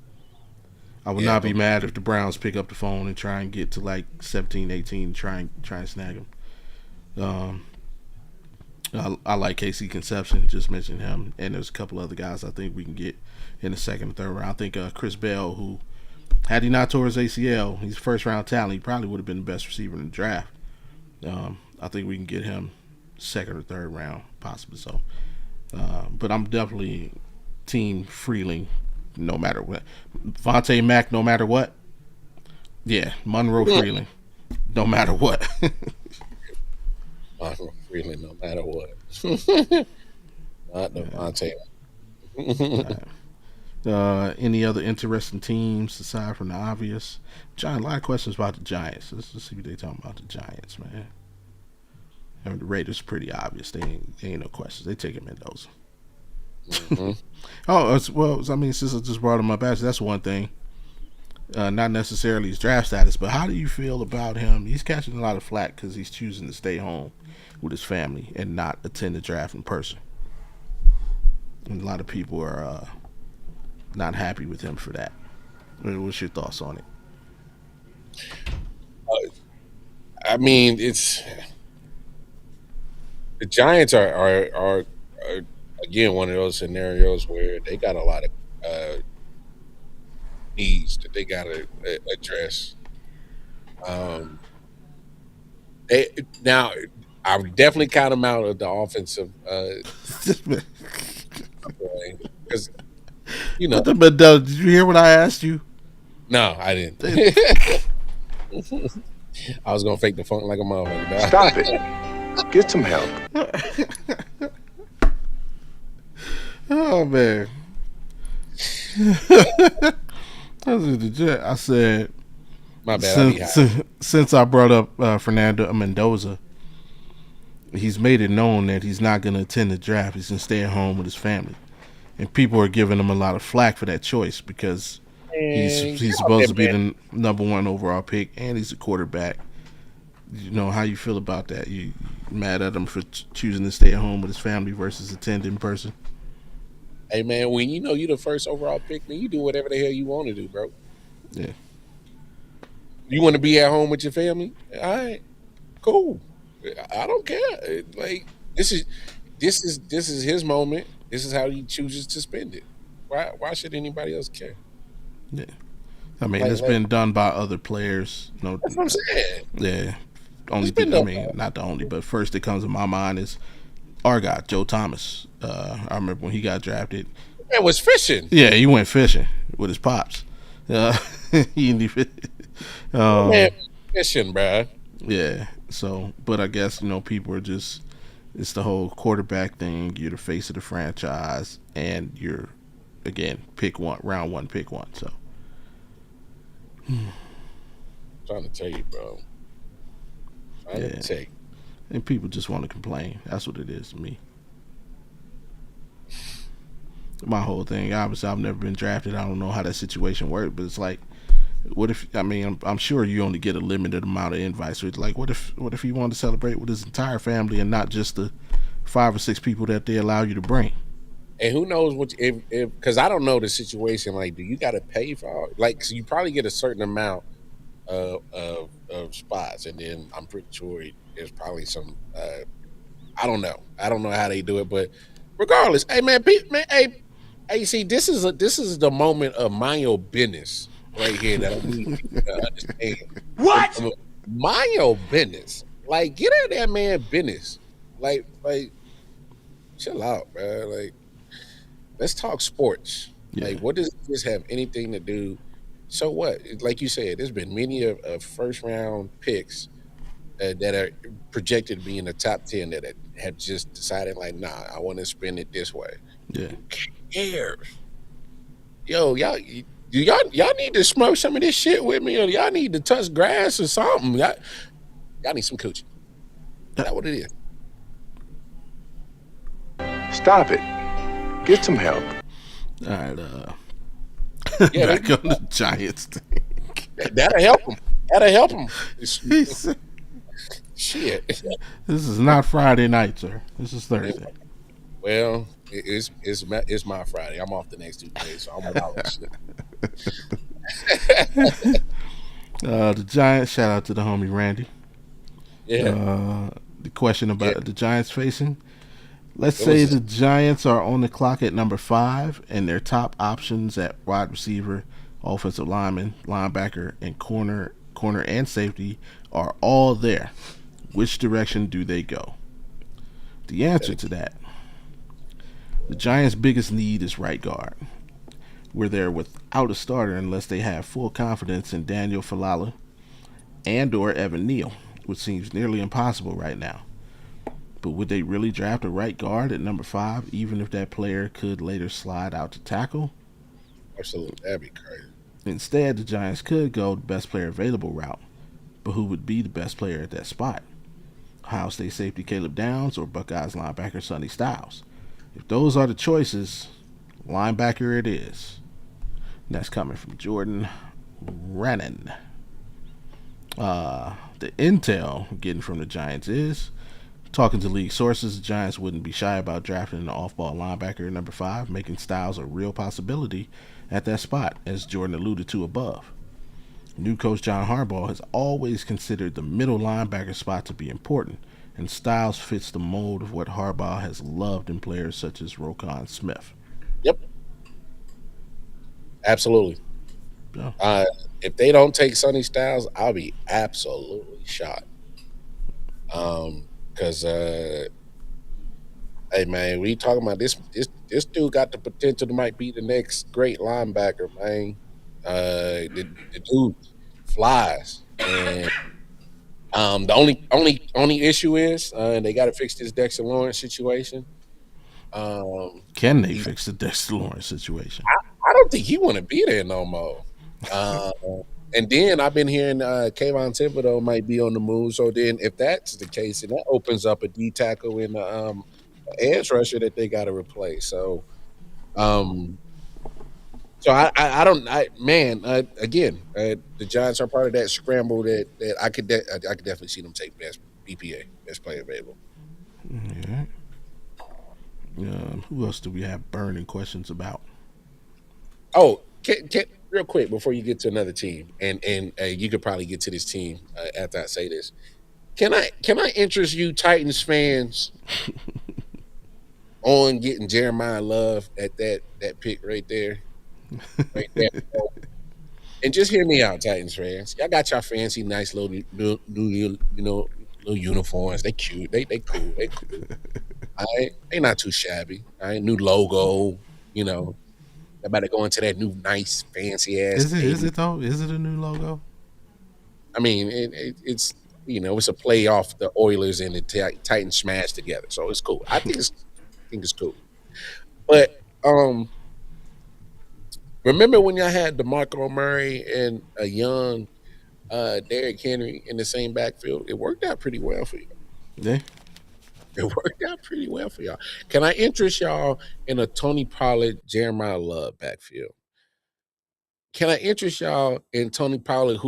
I would Yeah, not be but mad if the Browns pick up the phone and try and get to like 17, 18, and try and snag him. Um, I like KC Conception, just mentioned him, and there's a couple other guys I think we can get in the second and third round. I think Chris Bell, who had he not tore his ACL, he's first round talent. He probably would have been the best receiver in the draft. I think we can get him second or third round, possibly so. But I'm definitely team Freeling, no matter what. Vontae Mack, no matter what. Yeah, Monroe Freeling, no matter what. really, no matter what. Not Devontae. Any other interesting teams aside from the obvious? Giant, a lot of questions about the Giants. Let's see what they talking about the Giants, man. I mean, the Raiders are pretty obvious. They ain't no questions. They take him Mendoza. Mm-hmm. I mean, since I just brought him up, actually, that's one thing. Not necessarily his draft status, but how do you feel about him? He's catching a lot of flack because he's choosing to stay home with his family and not attend the draft in person. And a lot of people are not happy with him for that. What's your thoughts on it? I mean, it's the Giants are again one of those scenarios where they got a lot of needs that they got to address. Now, I would definitely count them out of the offensive because But did you hear what I asked you? No, I didn't. I was gonna fake the funk like a motherfucker. Stop it. Get some help. Oh man. I said, my bad. Since I brought up Fernando Mendoza, he's made it known that he's not going to attend the draft. He's going to stay at home with his family, and people are giving him a lot of flack for that choice because he's supposed to be the number 1 overall pick, and he's a quarterback. You know how you feel about that? You mad at him for choosing to stay at home with his family versus attend in person? Hey man, when you know you're the first overall pick, man, you do whatever the hell you want to do, bro. Yeah. You want to be at home with your family? All right, cool. I don't care. Like this is his moment. This is how he chooses to spend it. Why should anybody else care? Yeah. I mean, it's been done by other players. That's what I'm saying. Yeah. Not the only, but first that comes to my mind is our guy, Joe Thomas. I remember when he got drafted. Man was fishing. Yeah, he went fishing with his pops. He man fishing, bruh. Yeah. So, but I guess, people are just, it's the whole quarterback thing. You're the face of the franchise, and you're, again, round 1, pick 1. So. I'm trying to tell you, bro. To tell you. And people just want to complain. That's what it is to me. My whole thing, obviously, I've never been drafted. I don't know how that situation worked, but it's like, what if? I mean, I'm sure you only get a limited amount of invites. So it's like, what if he wanted to celebrate with his entire family and not just the 5 or 6 people that they allow you to bring? And who knows what? If because I don't know the situation. Like, do you got to pay for? Like, so you probably get a certain amount of spots, and then I'm pretty sure there's probably some. I don't know how they do it, but regardless, hey man, hey, see, this is the moment of mind your business right here that I need people to understand. What? Mind your business. Like, get out of that man business. Like, chill out, man. Like, let's talk sports. Yeah. Like, what does this have anything to do? So what? Like you said, there's been many of first round picks that are projected to be in the top 10 that have just decided, like, nah, I want to spend it this way. Yeah. Who cares? Yo, y'all need to smoke some of this shit with me, or y'all need to touch grass or something. Y'all need some coochie. That's what it is. Stop it. Get some help. All right, back on the Giants thing. That'll help him. Shit. This is not Friday night, sir. This is Thursday. Well, it's my Friday. I'm off the next 2 days, so I'm without shit. The Giants, shout out to the homie Randy. Yeah. The question about the Giants facing. Let's say the Giants are on the clock at number 5, and their top options at wide receiver, offensive lineman, linebacker, and corner and safety are all there. Which direction do they go? The answer to that, the Giants' biggest need is right guard, where they're without a starter unless they have full confidence in Daniel Falala and or Evan Neal, which seems nearly impossible right now. But would they really draft a right guard at number 5, even if that player could later slide out to tackle? Absolutely, that'd be crazy. Instead, the Giants could go the best player available route, but who would be the best player at that spot? Ohio State safety Caleb Downs or Buckeyes linebacker Sonny Styles? If those are the choices, linebacker it is. And that's coming from Jordan Rennan. The intel getting from the Giants is, talking to league sources, the Giants wouldn't be shy about drafting an off-ball linebacker at number 5, making Styles a real possibility at that spot, as Jordan alluded to above. New coach John Harbaugh has always considered the middle linebacker spot to be important, and Styles fits the mold of what Harbaugh has loved in players such as Roquan Smith. Yep. Absolutely. Yeah. If they don't take Sonny Styles, I'll be absolutely shocked. Because hey man, we talking about this dude got the potential to might be the next great linebacker, man. The dude flies, and the only issue is they got to fix this Dexter Lawrence situation. Can they He, fix the Dexter Lawrence situation? I don't think he want to be there no more. Uh, and then I've been hearing Kayvon Thibodeau might be on the move. So then, if that's the case, then that opens up a D tackle and edge rusher that they got to replace. Um, I don't man again the Giants are part of that scramble that I could definitely see them take best BPA best player available. Yeah. Who else do we have burning questions about? Oh, real quick before you get to another team, and you could probably get to this team after I say this. Can I interest you Titans fans on getting Jeremiah Love at that pick right there, and just hear me out, Titans fans. Y'all got y'all fancy, nice little little uniforms. They cute. They cool. They cool. All right, they not too shabby. All right, new logo. You know, they about to go into that new nice fancy ass Is it? Is stadium. it though? Is it a new logo? I mean, it's it's a play off the Oilers and the Titans smashed together, so it's cool. I think it's cool. But remember when y'all had DeMarco Murray and a young Derrick Henry in the same backfield? It worked out pretty well for you. Yeah. It worked out pretty well for y'all. Can I interest y'all in a Tony Pollard, Jeremiah Love backfield? Can I interest y'all in Tony Pollard,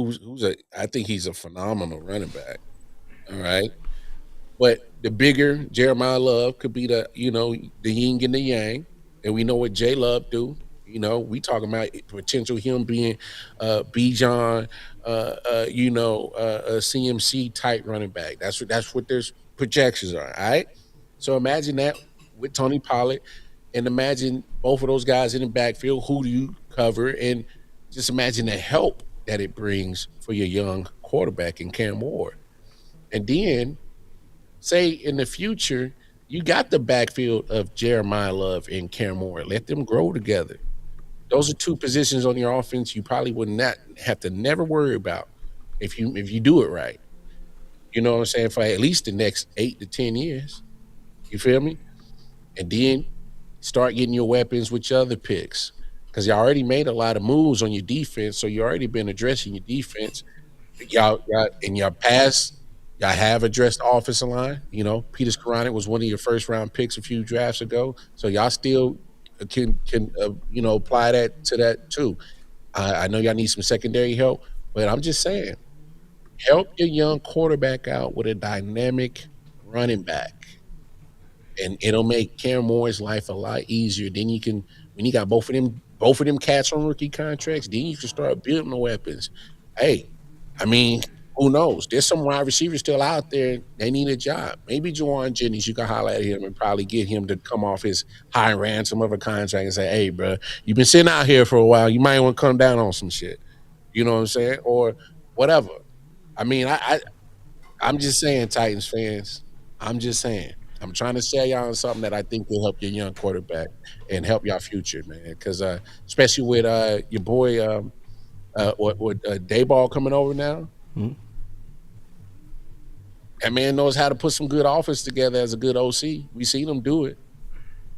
I think he's a phenomenal running back. All right. But the bigger Jeremiah Love could be the yin and the yang, and we know what J Love do. We talking about potential him being Bijan, a CMC type running back. That's what their projections are. All right, so imagine that with Tony Pollard, and imagine both of those guys in the backfield. Who do you cover? And just imagine the help that it brings for your young quarterback in Cam Ward, and then say in the future, you got the backfield of Jeremiah Love and Cam Moore. Let them grow together. Those are two positions on your offense you probably would not have to never worry about if you do it right. You know what I'm saying? For at least the next 8 to 10 years. You feel me? And then start getting your weapons with your other picks. Because you already made a lot of moves on your defense, so you already been addressing your defense. Y'all in your past, y'all have addressed the offensive line. Peter Skoranek was one of your first round picks a few drafts ago, so y'all still can apply that to that too. I know y'all need some secondary help, but I'm just saying, help your young quarterback out with a dynamic running back, and it'll make Cam Moore's life a lot easier. Then you can, when you got both of them cats on rookie contracts, then you can start building the weapons. Hey, I mean, who knows? There's some wide receivers still out there. They need a job. Maybe Juwan Jennings, you can holler at him and probably get him to come off his high ransom of a contract and say, hey, bro, you've been sitting out here for a while. You might want to come down on some shit. You know what I'm saying? Or whatever. I mean, I'm just saying, Titans fans, I'm just saying. I'm trying to sell y'all on something that I think will help your young quarterback and help y'all future, man. Because especially with your boy, what Dayball coming over now. Mhm. That man knows how to put some good offense together as a good OC. We seen him do it.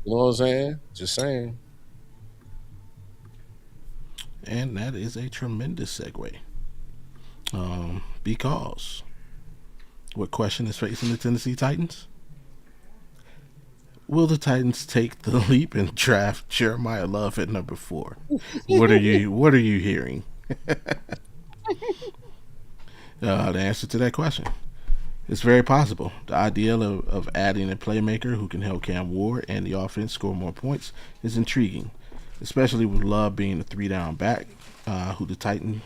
You know what I'm saying? Just saying. And that is a tremendous segue. Because what question is facing the Tennessee Titans? Will the Titans take the leap and draft Jeremiah Love at number 4? What are you hearing? The answer to that question. It's very possible. The idea of adding a playmaker who can help Cam Ward and the offense score more points is intriguing, especially with Love being a 3-down back, who the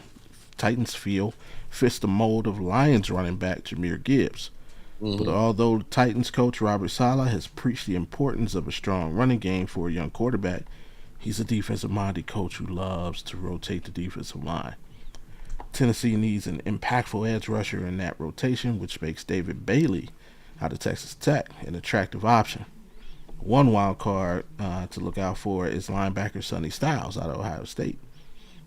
Titans feel fits the mold of Lions running back Jahmyr Gibbs. But Mm-hmm. although Titans coach Robert Saleh has preached the importance of a strong running game for a young quarterback, He's a defensive-minded coach who loves to rotate the defensive line. Tennessee needs an impactful edge rusher in that rotation, which makes David Bailey out of Texas Tech an attractive option. One wild card to look out for is linebacker Sonny Styles out of Ohio State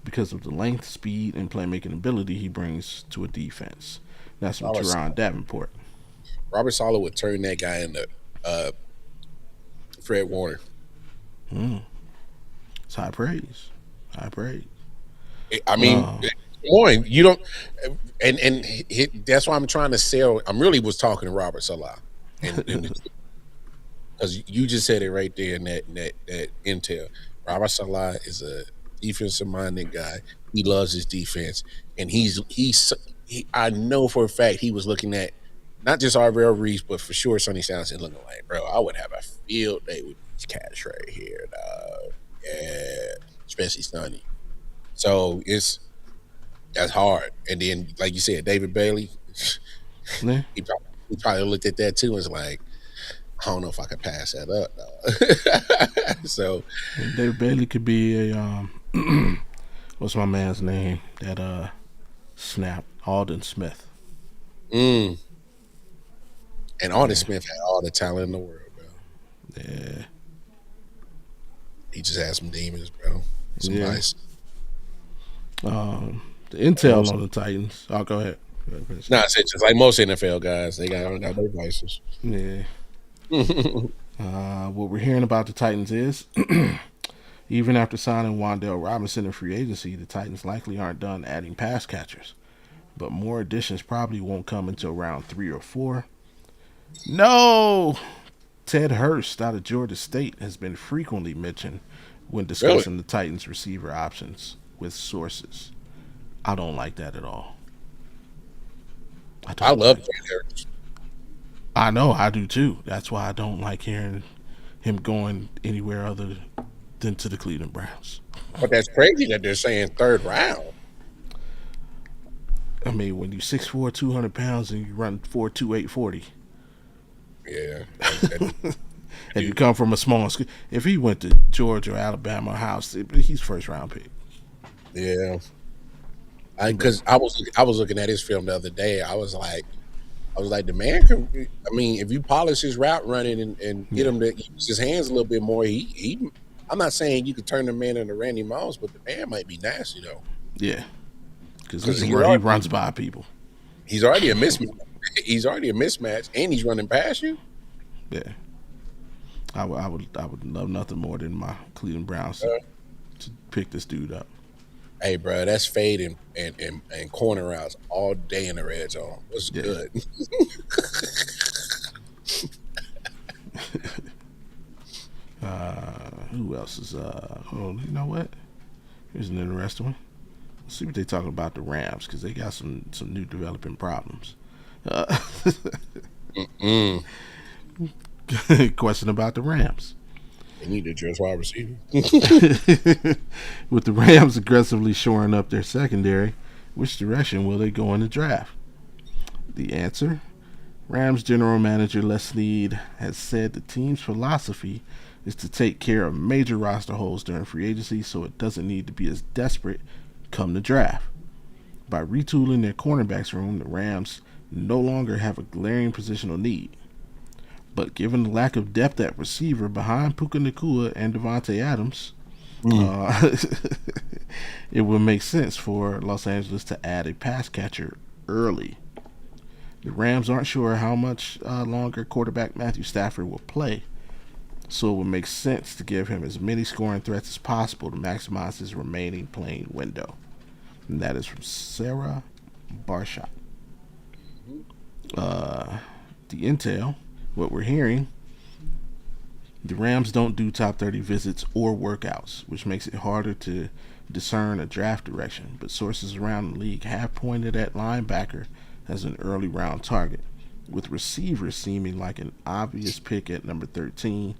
because of the length, speed, and playmaking ability he brings to a defense. That's from Teron Davenport. Robert Saleh would turn that guy into Fred Warner. It's high praise. High praise. I mean, Warren, you don't, and that's why I'm trying to sell. I really was talking to Robert Saleh, because you just said it right there in that intel. Robert Saleh is a defensive-minded guy. He loves his defense, and I know for a fact he was looking at not just Arvell Reese, but for sure Sonny Styles, and looking like, bro, I would have a field day with these cats right here, dog. Yeah, especially Sonny. So that's hard. And then, like you said, David Bailey, Yeah. he probably looked at that too and was like, I don't know if I could pass that up, dog. So David Bailey could be a what's my man's name? That snap, Alden Smith. And Alden Smith had all the talent in the world, bro. Yeah. He just had some demons, bro. Some ice. The intel on the Titans. Oh, go ahead. No, it's just like most NFL guys, they got their vices. Yeah. What we're hearing about the Titans is, even after signing Wan'Dale Robinson in free agency, the Titans likely aren't done adding pass catchers. But more additions probably won't come until round 3 or 4. No! Ted Hurst out of Georgia State has been frequently mentioned when discussing the Titans receiver options with sources. I don't like that at all. I love Ted Hurst. I know, I do too. That's why I don't like hearing him going anywhere other than to the Cleveland Browns. But that's crazy that they're saying 3rd round. I mean, when you're 6'4", 200 pounds and you run 4.2, 840. Yeah. And you come from a small school. If he went to Georgia or Alabama or Ohio State, he's first round pick. Yeah. Because I was looking at his film the other day. I was like, the man can. I mean, if you polish his route running and get him to use his hands a little bit more, he. I'm not saying you could turn the man into Randy Moss, but the man might be nasty though. Yeah, because this is where he runs by people. He's already a mismatch. He's already a mismatch, and he's running past you. Yeah, I would love nothing more than my Cleveland Browns to pick this dude up. Hey, bro, that's fade and corner routes all day in the red zone. What's good? Who else is? Oh, you know what? Here's an interesting one. Let's see what they talking about the Rams, because they got some new developing problems. Question about the Rams. They need to address wide receiver. With the Rams aggressively shoring up their secondary, which direction will they go in the draft? The answer: Rams general manager Les Snead has said the team's philosophy is to take care of major roster holes during free agency, so it doesn't need to be as desperate come the draft. By retooling their cornerbacks room, the Rams no longer have a glaring positional need. But given the lack of depth at receiver behind Puka Nacua and Devontae Adams, it would make sense for Los Angeles to add a pass catcher early. The Rams aren't sure how much longer quarterback Matthew Stafford will play, so it would make sense to give him as many scoring threats as possible to maximize his remaining playing window. And that is from Sarah Barshot. The intel, what we're hearing, the Rams don't do top 30 visits or workouts, which makes it harder to discern a draft direction, but sources around the league have pointed at linebacker as an early round target, with receivers seeming like an obvious pick at number 13.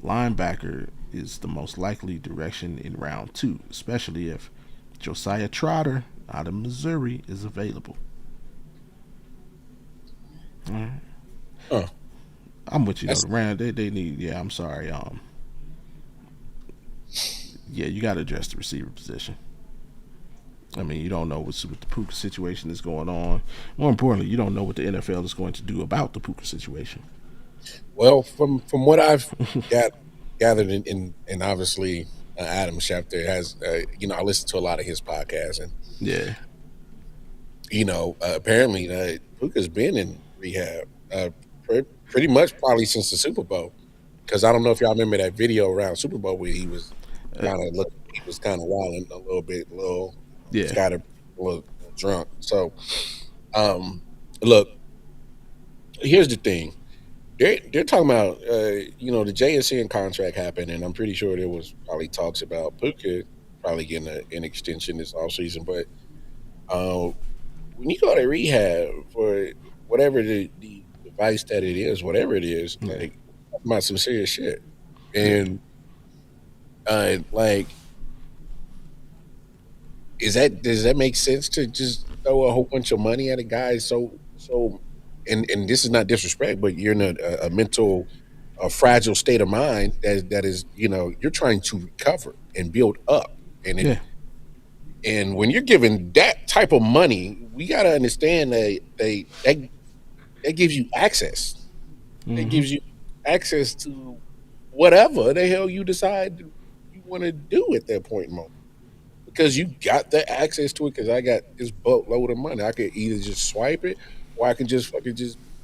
Linebacker is the most likely direction in round 2, especially if Josiah Trotter out of Missouri is available. All right. Oh. I'm with you though. Rand, they need. Yeah, I'm sorry. Yeah, you got to address the receiver position. I mean, you don't know what the Puka situation is going on. More importantly, you don't know what the NFL is going to do about the Puka situation. Well, from what I've got, gathered and obviously Adam Schefter has, I listen to a lot of his podcasts, and Yeah, apparently Puka's been in rehab pretty much probably since the Super Bowl. Because I don't know if y'all remember that video around Super Bowl where he was kind of wilding a little bit, yeah, just got a little drunk. So, look, here's the thing. They're talking about the JSN contract happened, and I'm pretty sure there was probably talks about Puka probably getting an extension this offseason. But when you go to rehab for whatever the device that it is, whatever it is, like talking about some serious shit, and like, does that make sense to just throw a whole bunch of money at a guy? And this is not disrespect, but you're in a mental, a fragile state of mind that is, you're trying to recover and build up, yeah, and when you're given that type of money, we got to understand that gives you access. It gives you access to whatever the hell you decide you want to do at that point in moment. Because you got the access to it. Because I got this boatload of money, I could either just swipe it, or I can just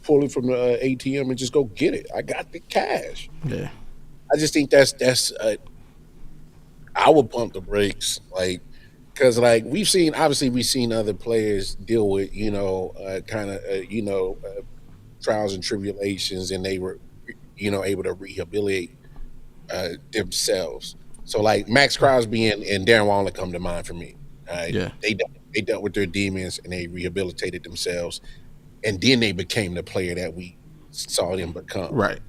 pull it from the ATM and just go get it. I got the cash. yeah, I just think that's I would pump the brakes, like, because like we've seen other players deal with trials and tribulations, and they were able to rehabilitate themselves. So like Max Crosby and Darren Waller come to mind for me. yeah, They dealt with their demons and they rehabilitated themselves, and then they became the player that we saw them become. right.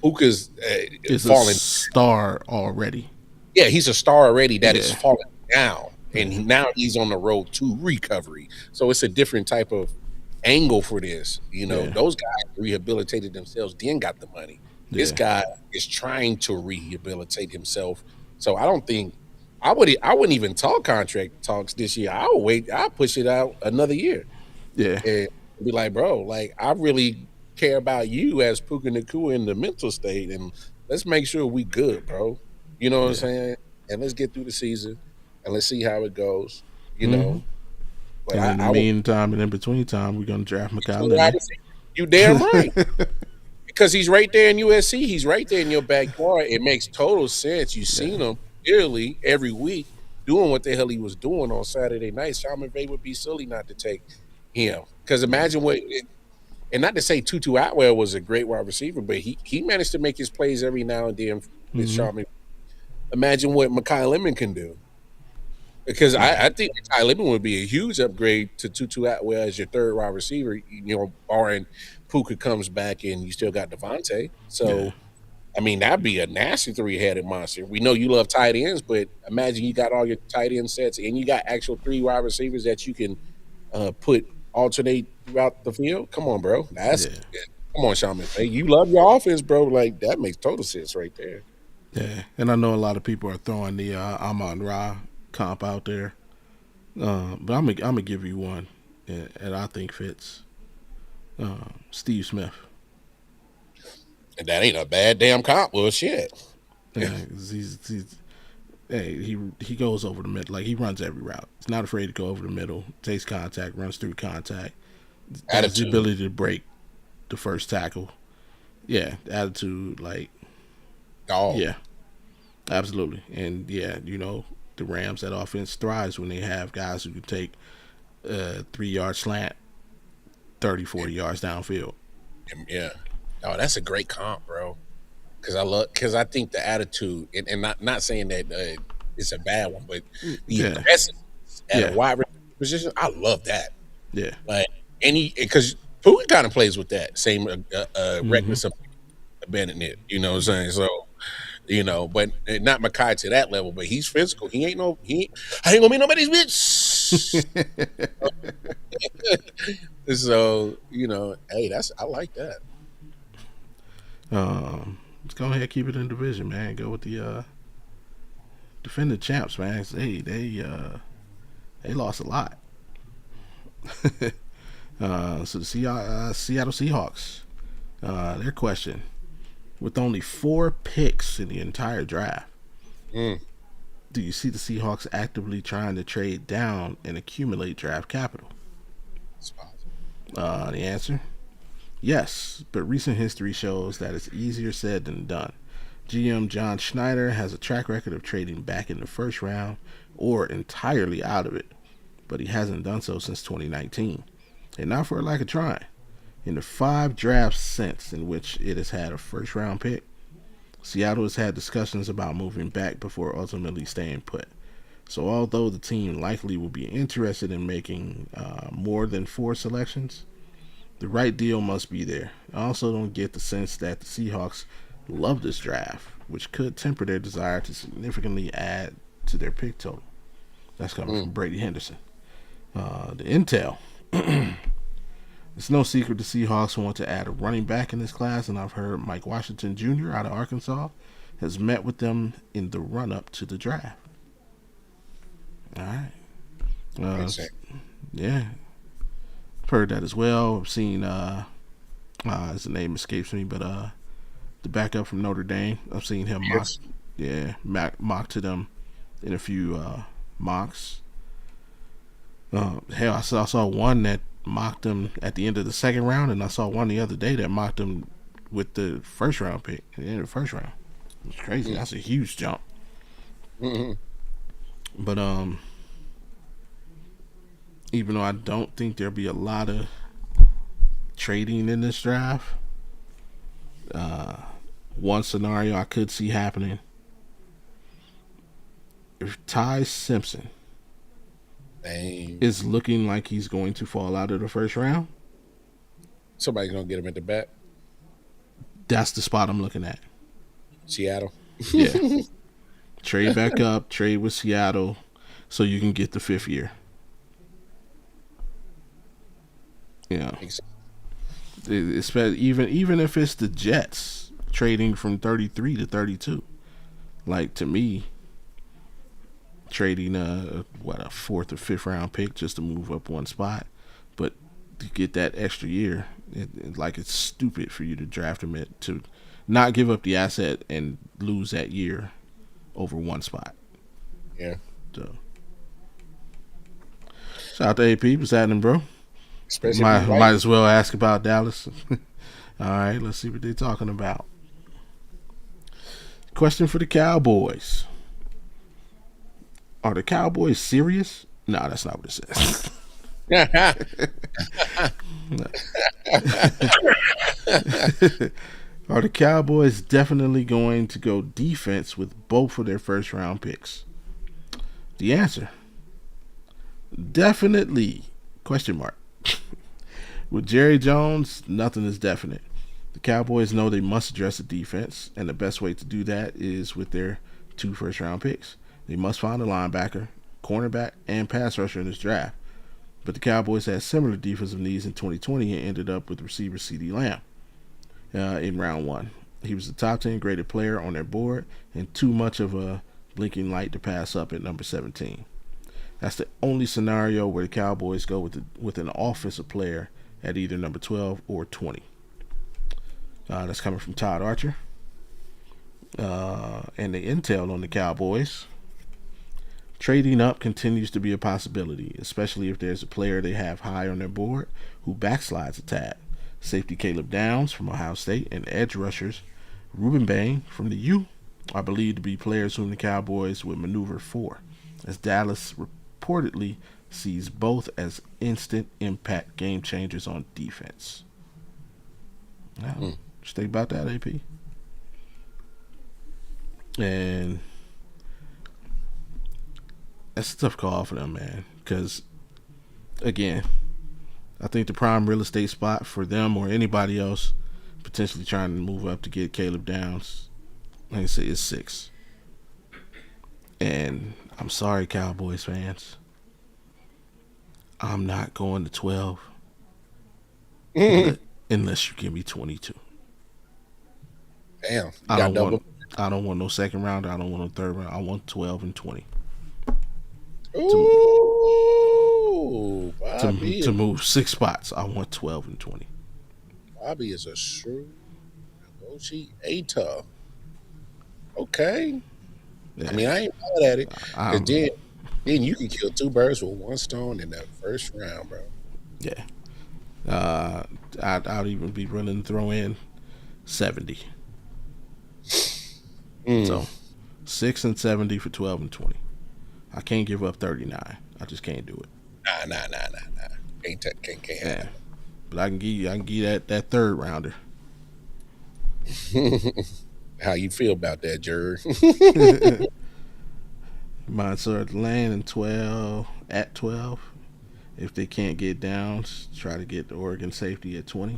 Puka's It's falling. a star already. Yeah, he's a star already that is Yeah. falling down, and now he's on the road to recovery. So it's a different type of angle for this. Yeah. Those guys rehabilitated themselves, then got the money. This Yeah. guy is trying to rehabilitate himself. So I don't think I wouldn't even talk contract talks this year. I would wait. I'll push it out another year Yeah, and be like, bro, like I really care about you as Puka Nacua in the mental state, and let's make sure we good, bro. You know what I'm saying? And let's get through the season and let's see how it goes. But and in the I would, meantime and in between time, we're gonna draft you damn right. Because he's right there in USC. He's right there in your backyard. It makes total sense. You've seen him clearly every week doing what the hell he was doing on Saturday night. Sean McVay would be silly not to take him. Because imagine and not to say Tutu Atwell was a great wide receiver, but he managed to make his plays every now and then with Sean McVay. Imagine what Mekhi Lemon can do. Because I think Ty Lemon would be a huge upgrade to Tutu Atwell as your third wide receiver, barring Puka comes back and you still got Devontae. So, I mean, that'd be a nasty three-headed monster. We know you love tight ends, but imagine you got all your tight end sets and you got actual three wide receivers that you can alternate throughout the field. Come on, bro. Come on, Sean McVay. You love your offense, bro. Like, that makes total sense right there. Yeah, and I know a lot of people are throwing the Amon-Ra comp out there, but I'm gonna give you one, and I think fits. Steve Smith. And that ain't a bad damn comp. Well, shit. Yeah, he goes over the middle. Like, he runs every route. He's not afraid to go over the middle. Takes contact, runs through contact. Has the ability to break the first tackle. Yeah, attitude, like, dog. Yeah, absolutely. And yeah, the Rams, that offense thrives when they have guys who can take a 3-yard slant 30, 40 yards downfield. Yeah. Oh, that's a great comp, bro. Because I think the attitude, and not saying that it's a bad one, but the aggressive at a wide receiver position, I love that. Yeah. Like, because Puka kind of plays with that same reckless abandonment, you know what I'm saying? So, but not Mekhi to that level, but he's physical. I ain't gonna be nobody's bitch. So, hey, I like that. Let's go ahead and keep it in division, man. Go with the defending champs, man. They lost a lot. So the Seattle Seahawks, their question: with only 4 picks in the entire draft, do you see the Seahawks actively trying to trade down and accumulate draft capital? It's possible. The answer: yes, but recent history shows that it's easier said than done. GM John Schneider has a track record of trading back in the first round or entirely out of it, but he hasn't done so since 2019, and not for a lack of trying. In the 5 drafts since in which it has had a first round pick, Seattle has had discussions about moving back before ultimately staying put. So although the team likely will be interested in making more than 4 selections, the right deal must be there. I also don't get the sense that the Seahawks love this draft, which could temper their desire to significantly add to their pick total. That's coming from Brady Henderson. The intel. It's no secret the Seahawks want to add a running back in this class, and I've heard Mike Washington Jr. out of Arkansas has met with them in the run-up to the draft. All right. Yeah. I've heard that as well. I've seen, his name escapes me, but the backup from Notre Dame, I've seen him mock to them in a few mocks. Hell, I saw one that mocked him at the end of the second round, and I saw one the other day that mocked him with the first round pick at the end of the first round. It's crazy. That's a huge jump. But even though I don't think there'll be a lot of trading in this draft, one scenario I could see happening: if Ty Simpson is looking like he's going to fall out of the first round, somebody's gonna get him at the bat. That's the spot I'm looking at. Seattle. Yeah. Trade back up, trade with Seattle, so you can get the 5th year. Yeah. Even if it's the Jets trading from 33 to 32, like, to me, trading a 4th or 5th round pick just to move up one spot, but to get that extra year, it's stupid for you to draft him to not give up the asset and lose that year over one spot. Yeah. So, shout out to AP. What's happening, bro? Might as well ask about Dallas. All right, let's see what they're talking about. Question for the Cowboys: are the Cowboys serious? No, that's not what it says. Are the Cowboys definitely going to go defense with both of their first round picks? The answer: definitely. Question mark. With Jerry Jones, nothing is definite. The Cowboys know they must address the defense, and the best way to do that is with their 2 first round picks. They must find a linebacker, cornerback, and pass rusher in this draft. But the Cowboys had similar defensive needs in 2020 and ended up with receiver CeeDee Lamb in round 1. He was the top 10 graded player on their board and too much of a blinking light to pass up at number 17. That's the only scenario where the Cowboys go with an offensive player at either number 12 or 20. That's coming from Todd Archer. And the intel on the Cowboys: trading up continues to be a possibility, especially if there's a player they have high on their board who backslides a tad. Safety Caleb Downs from Ohio State and edge rushers Ruben Bain from the U are believed to be players whom the Cowboys would maneuver for, as Dallas reportedly sees both as instant impact game changers on defense. Now, what you think about that, AP? And that's a tough call for them, man, because, again, I think the prime real estate spot for them or anybody else potentially trying to move up to get Caleb Downs, like I say, is 6. And I'm sorry, Cowboys fans, I'm not going to 12 unless you give me 22. Damn, I don't I don't want no second round. I don't want no third round. I want 12 and 20 Ooh, Bobby. to move 6 spots. I want 12 and 20. Bobby is a shrewd negotiator. Okay. Yeah. I mean, I ain't mad at it. Cause then you can kill 2 birds with 1 stone in that first round, bro. Yeah. I'd even be willing to throw in 70. So 6 and 70 for 12 and 20. I can't give up 39. I just can't do it. Nah. Can't Yeah. But I can give you that third rounder. How you feel about that, Jerry? Might start landing 12 at 12. If they can't get down, try to get the Oregon safety at 20.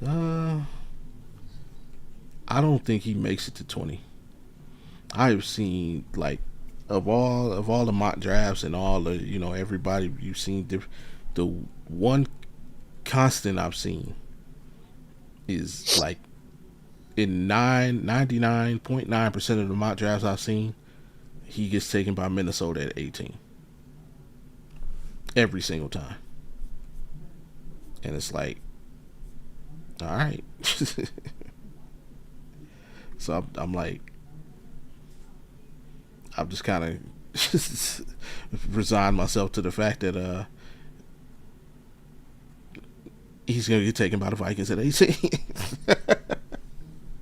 I don't think he makes it to 20. I've seen, like, of all the mock drafts and all the, everybody you've seen, the one constant I've seen is, like, in 99.9% of the mock drafts I've seen, he gets taken by Minnesota at 18. Every single time. And it's like, all right. So I'm like, I've just kind of resigned myself to the fact that he's going to get taken by the Vikings at 18.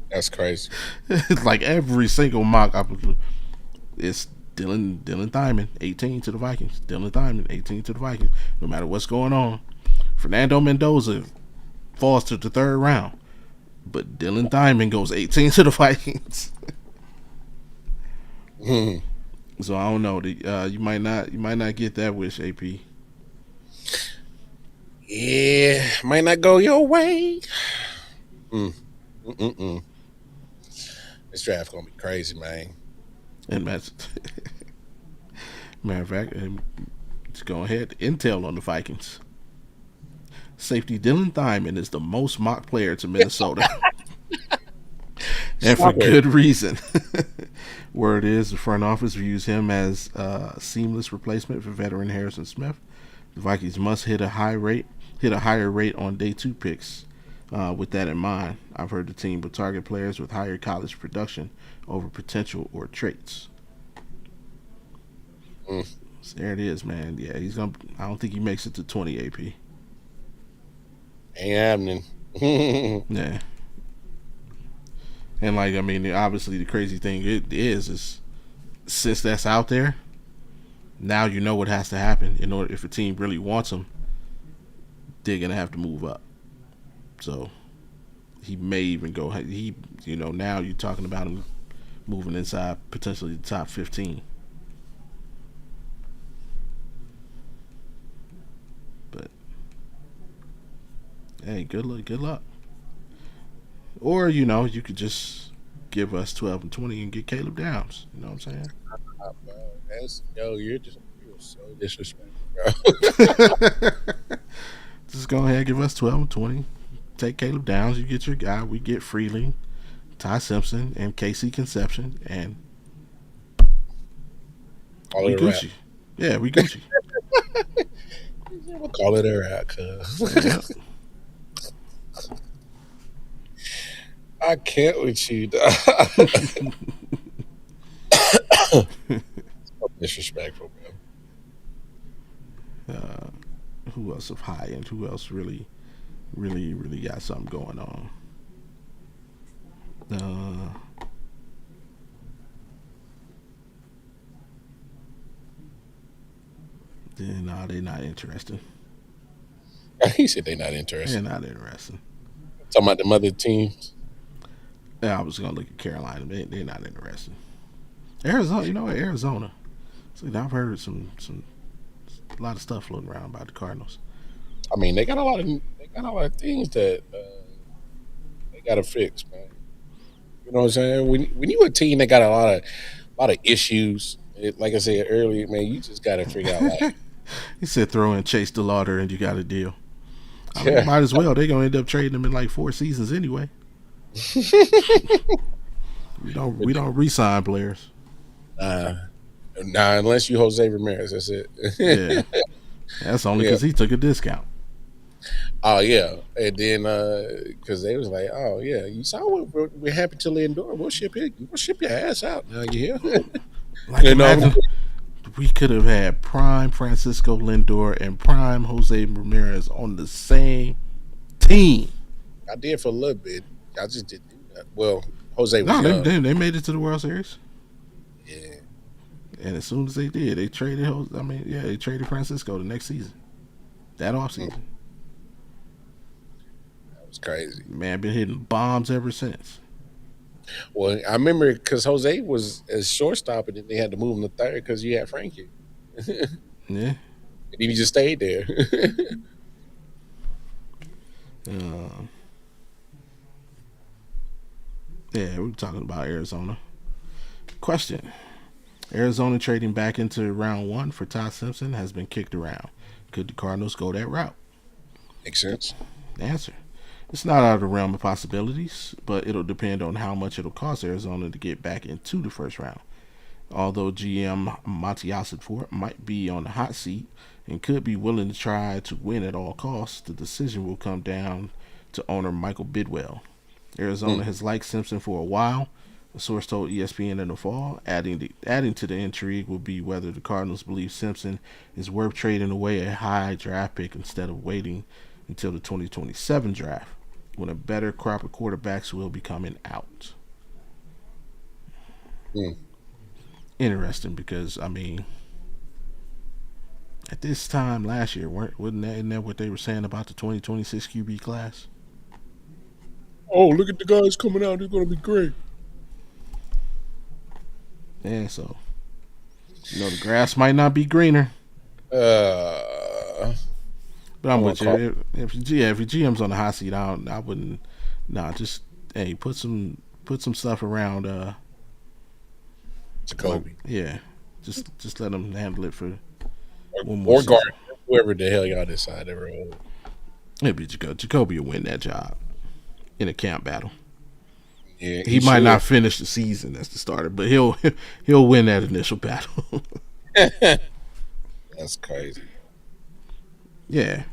That's crazy. Like every single mock, it's Dylan Thyman, 18 to the Vikings. Dylan Thyman, 18 to the Vikings. No matter what's going on. Fernando Mendoza falls to the third round. But Dylan Thyman goes 18 to the Vikings. So I don't know. You might not get that wish, AP. Yeah, might not go your way. This draft gonna be crazy, man. And matter of fact, let's go ahead. Intel on the Vikings. Safety Dylan Thyman is the most mocked player to Minnesota. And for good reason. Word is the front office views him as a seamless replacement for veteran Harrison Smith. The Vikings must hit a higher rate on day 2 picks. With that in mind, I've heard the team will target players with higher college production over potential or traits. So there it is, man. Yeah, I don't think he makes it to 20 AP. Ain't happening. Yeah. And like, I mean, obviously the crazy thing is since that's out there, now you know what has to happen in order, if a team really wants him, they're gonna have to move up. So he may even go. Now you're talking about him moving inside potentially the top 15. But hey, good luck. Or you could just give us 12 and 20 and get Caleb Downs. You know what I'm saying? You're so disrespectful, bro. Just go ahead, give us 12 and 20. Take Caleb Downs. You get your guy. We get Freely, Ty Simpson, and KC Conception, and we Gucci. Yeah, we Gucci. We'll call it a wrap, cuz. Yeah. I can't with you, dog. So disrespectful, man. Who else of high end? Who else really got something going on? No, they're not interested. He said they're not interested. They're not interested. Talking about the mother teams. Yeah, I was gonna look at Carolina. They're not interested. Arizona, Arizona. So I've heard a lot of stuff floating around about the Cardinals. I mean, they got a lot of things that they got to fix, man. You know what I'm saying? When you a team that got a lot of issues, like I said earlier, man, you just got to figure out. Like, he said, throw in Chase DeLauder and you got a deal. I mean, might as well. They're gonna end up trading him in like 4 seasons anyway. We don't re-sign players. Nah, unless you Jose Ramirez, that's it. Yeah, that's only Yeah. because he took a discount. Oh yeah, and then because they was like, oh yeah, you saw what happened to Lindor. We'll ship it. We'll ship your ass out. Now you hear? Like You know, imagine we could have had prime Francisco Lindor and prime Jose Ramirez on the same team. I did for a little bit. I just didn't do that. Well, Jose was No, young. they made it to the World Series, Yeah, and as soon as they did, they traded. They traded Francisco the next season. That offseason. that was crazy. Man, been hitting bombs ever since. Well, I remember because Jose was a shortstop, and then they had to move him to third because you had Frankie, and Yeah. he just stayed there. Uh, yeah, we're talking about Arizona. Question: Arizona trading back into round one for Todd Simpson has been kicked around. Could the Cardinals go that route? Makes sense. Answer: It's not out of the realm of possibilities, but it'll depend on how much it'll cost Arizona to get back into the first round. Although GM Matias Ford might be on the hot seat and could be willing to try to win at all costs, the decision will come down to owner Michael Bidwell. Arizona has liked Simpson for a while. A source told ESPN in the fall. Adding to the intrigue will be whether the Cardinals believe Simpson is worth trading away a high draft pick instead of waiting until the 2027 draft, when a better crop of quarterbacks will be coming out. Mm. Interesting because at this time last year, isn't that what they were saying about the 2026 QB class? Oh, look at the guys coming out. It's going to be great. Yeah, so the grass might not be greener, Uh, but I'm I'm with gonna you. If your GM's on the hot seat, I wouldn't. Nah, just put some stuff around. Jacoby Yeah, just let them handle it for one more or season. Gardner, whoever the hell y'all decide to roll. It'd be Jacoby. Jacoby will win that job in a camp battle. Yeah, He might should. not finish the season as the starter, but he'll win that initial battle. That's crazy. Yeah,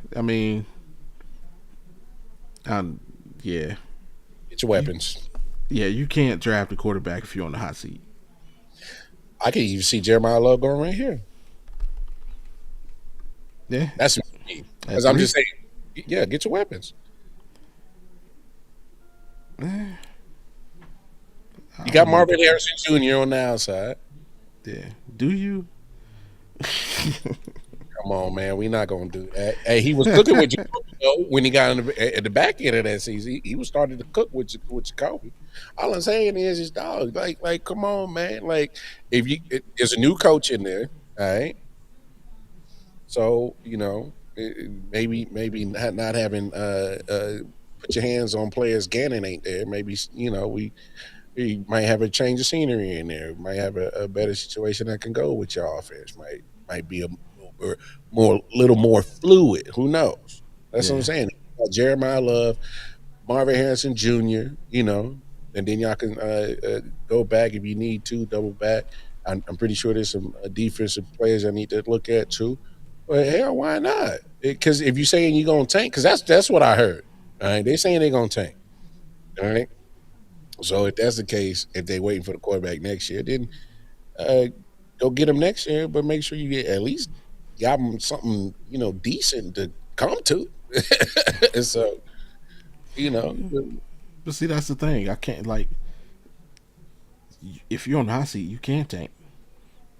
yeah, Get your weapons. yeah. You can't draft a quarterback if you're on the hot seat. I can even see Jeremiah Love going right here. Yeah, That's me. Because I'm just saying, yeah, get your weapons. You got Marvin Harrison Jr. on the outside. Yeah. Do you? Come on, man. We're not going to do that. Hey, he was cooking with Jacoby when he got at the back end of that season. He was starting to cook with Jacoby. All I'm saying is, his dog. Like, come on, man. Like, there's a new coach in there, all right? So, maybe not having put your hands on players. Gannon ain't there. Maybe we might have a change of scenery in there. Might have a better situation that can go with your offense. Might be a little more fluid. Who knows? That's what I'm saying. Jeremiah Love, Marvin Harrison Jr. And then y'all can go back if you need to, double back. I'm pretty sure there's some defensive players I need to look at too. But hell, why not? Because if you're saying you're gonna tank, because that's what I heard. All right, they're saying they're gonna tank. All right. So if that's the case, if they're waiting for the quarterback next year, then go get him next year. But make sure you at least got him something decent to come to. And so But see, that's the thing. I can't if you're on the hot seat, you can't tank.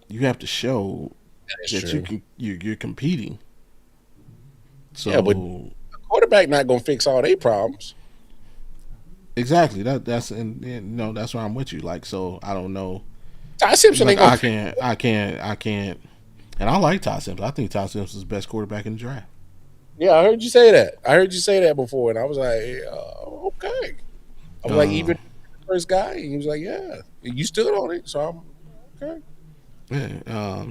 You have to show that you're competing. So yeah, but the quarterback not gonna fix all their problems. exactly that's that's why I'm with you. Like, so I don't know. Ty Simpson ain't gonna. I can't. And I like Todd Simpson. I think Todd Simpson's the best quarterback in the draft. Yeah, I heard you say that. I heard you say that before, and I was like, okay. I was like, even the first guy, and he was like, yeah, you stood on it, so I'm okay. Yeah,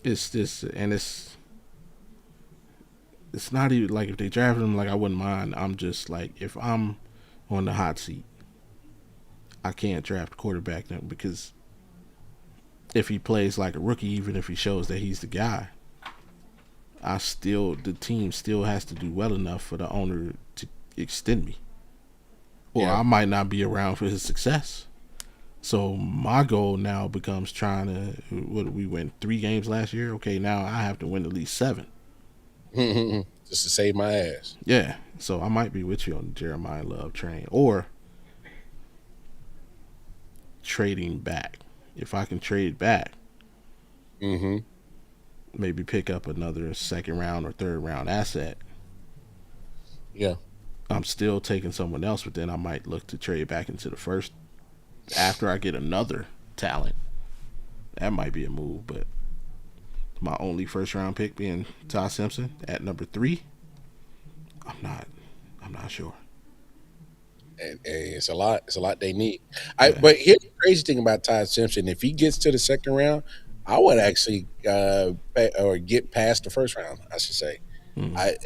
it's this, and it's not even like if they drafted him, like I wouldn't mind. I'm just like if I'm on the hot seat, I can't draft a quarterback then because if he plays like a rookie, even if he shows that he's the guy, the team still has to do well enough for the owner to extend me, or I might not be around for his success. So my goal now becomes trying to. What we win 3 games last year? Okay, now I have to win at least 7. Just to save my ass. Yeah, so I might be with you on the Jeremiah Love train, or trading back. If I can trade back, maybe pick up another second round or third round asset. Yeah, I'm still taking someone else, but then I might look to trade back into the first after I get another talent. That might be a move, but my only first round pick being Ty Simpson at number 3, I'm not sure. and it's a lot. It's a lot they need. But here's the crazy thing about Ty Simpson: if he gets to the second round, I would actually get past the first round. I should say. I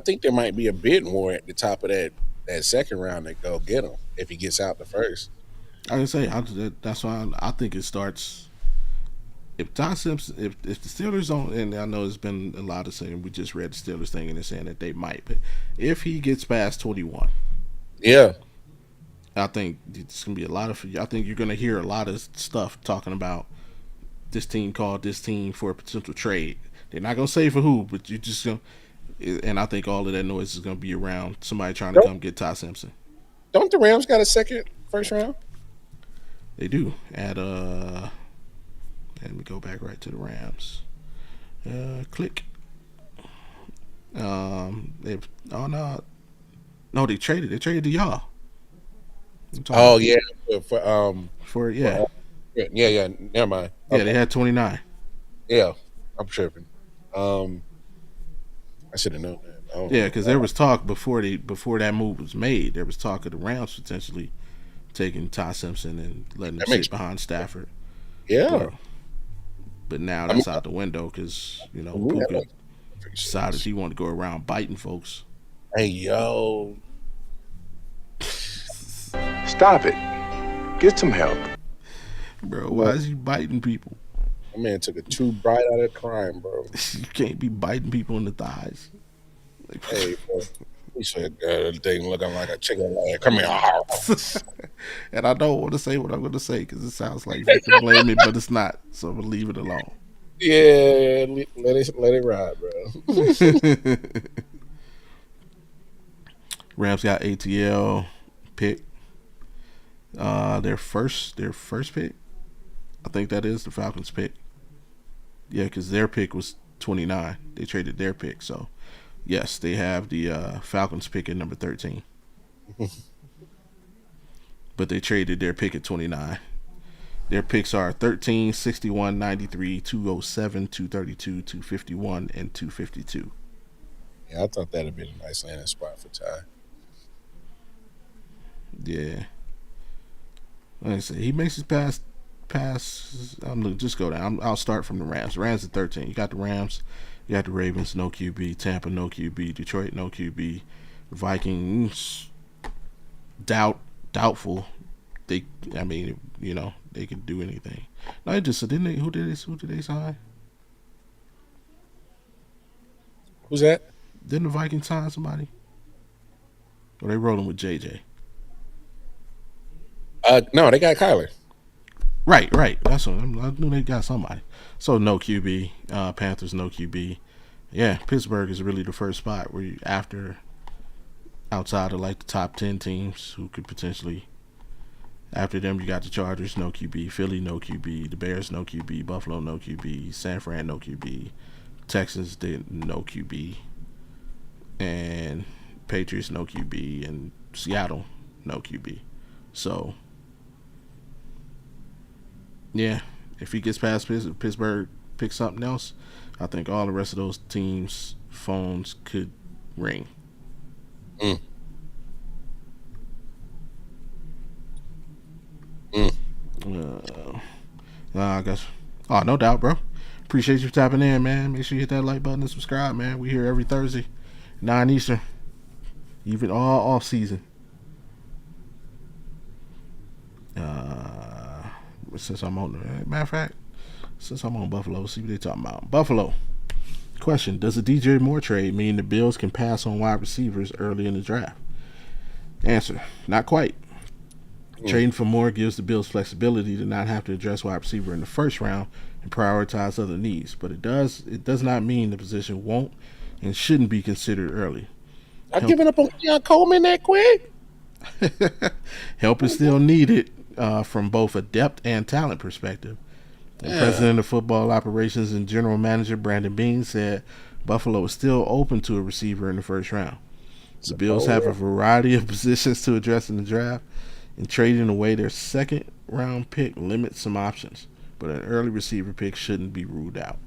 think there might be a bid war at the top of that second round to go get him if he gets out the first. I can say that's why I think it starts. If Ty Simpson, if the Steelers don't, and I know there's been a lot of saying, we just read the Steelers thing and they're saying that they might, but if he gets past 21, yeah, I think it's gonna be a lot of. I think you're gonna hear a lot of stuff talking about this team called this team for a potential trade. They're not gonna say for who, but you just gonna. And I think all of that noise is gonna be around somebody trying to come get Ty Simpson. Don't the Rams got a first round? They do. Let me go back right to the Rams. Click. They traded. They traded to y'all. Oh yeah, for yeah. Yeah. Never mind. Okay. Yeah, they had 29. Yeah, I'm tripping. I should have known that. Yeah, because there was talk before that move was made. There was talk of the Rams potentially taking Ty Simpson and letting him sit behind Stafford. Yeah. But now that's out the window because, Puka decided he wanted to go around biting folks. Hey, yo. Stop it. Get some help. Bro, why is he biting people? That man took a true bite out of crime, bro. You can't be biting people in the thighs. Hey, bro. He said, thing looking like a chicken leg. Come here. And I don't want to say what I'm going to say because it sounds like you can blame me, but it's not. So I'm going to leave it alone. Yeah, let it ride, bro. Rams got ATL pick. Their first pick. I think that is the Falcons pick. Yeah, because their pick was 29. They traded their pick, so yes, they have the Falcons pick at number 13. But they traded their pick at 29. Their picks are 13, 61, 93, 207, 232, 251, and 252. Yeah, I thought that would be a nice landing spot for Ty. Yeah. Like I said, he makes his pass. Just go down. I'll start from the Rams. The Rams at 13. You got the Rams. You got the Ravens, no QB. Tampa, no QB. Detroit, no QB. Vikings, doubtful. They could do anything. No, didn't they? Who did they sign? Who's that? Didn't the Vikings sign somebody? Or they rolling with JJ? No, they got Kyler. Right. That's what I knew they got somebody. So no QB. Panthers no QB. Yeah, Pittsburgh is really the first spot where outside of like the top 10 teams who could potentially. After them, you got the Chargers no QB, Philly no QB, the Bears no QB, Buffalo no QB, San Fran no QB, Texans no QB, and Patriots no QB, and Seattle no QB. So. Yeah, if he gets past Pittsburgh, picks something else, I think all the rest of those teams' phones could ring. I guess. Oh, no doubt, bro. Appreciate you tapping in, man. Make sure you hit that like button and subscribe, man. We here every Thursday, 9 Eastern, even all off season. Since I'm on, matter of fact, since I'm on Buffalo, see what they talking about. Buffalo. Question: does the DJ Moore trade mean the Bills can pass on wide receivers early in the draft? Answer: not quite. Trading for Moore gives the Bills flexibility to not have to address wide receiver in the first round and prioritize other needs, but it does not mean the position won't and shouldn't be considered early. I'm giving up on Keon Coleman that quick. Help is still needed from both a depth and talent perspective. The president of football operations and general manager Brandon Beane said Buffalo is still open to a receiver in the first round. The Bills have a variety of positions to address in the draft, and trading away their second round pick limits some options, but an early receiver pick shouldn't be ruled out.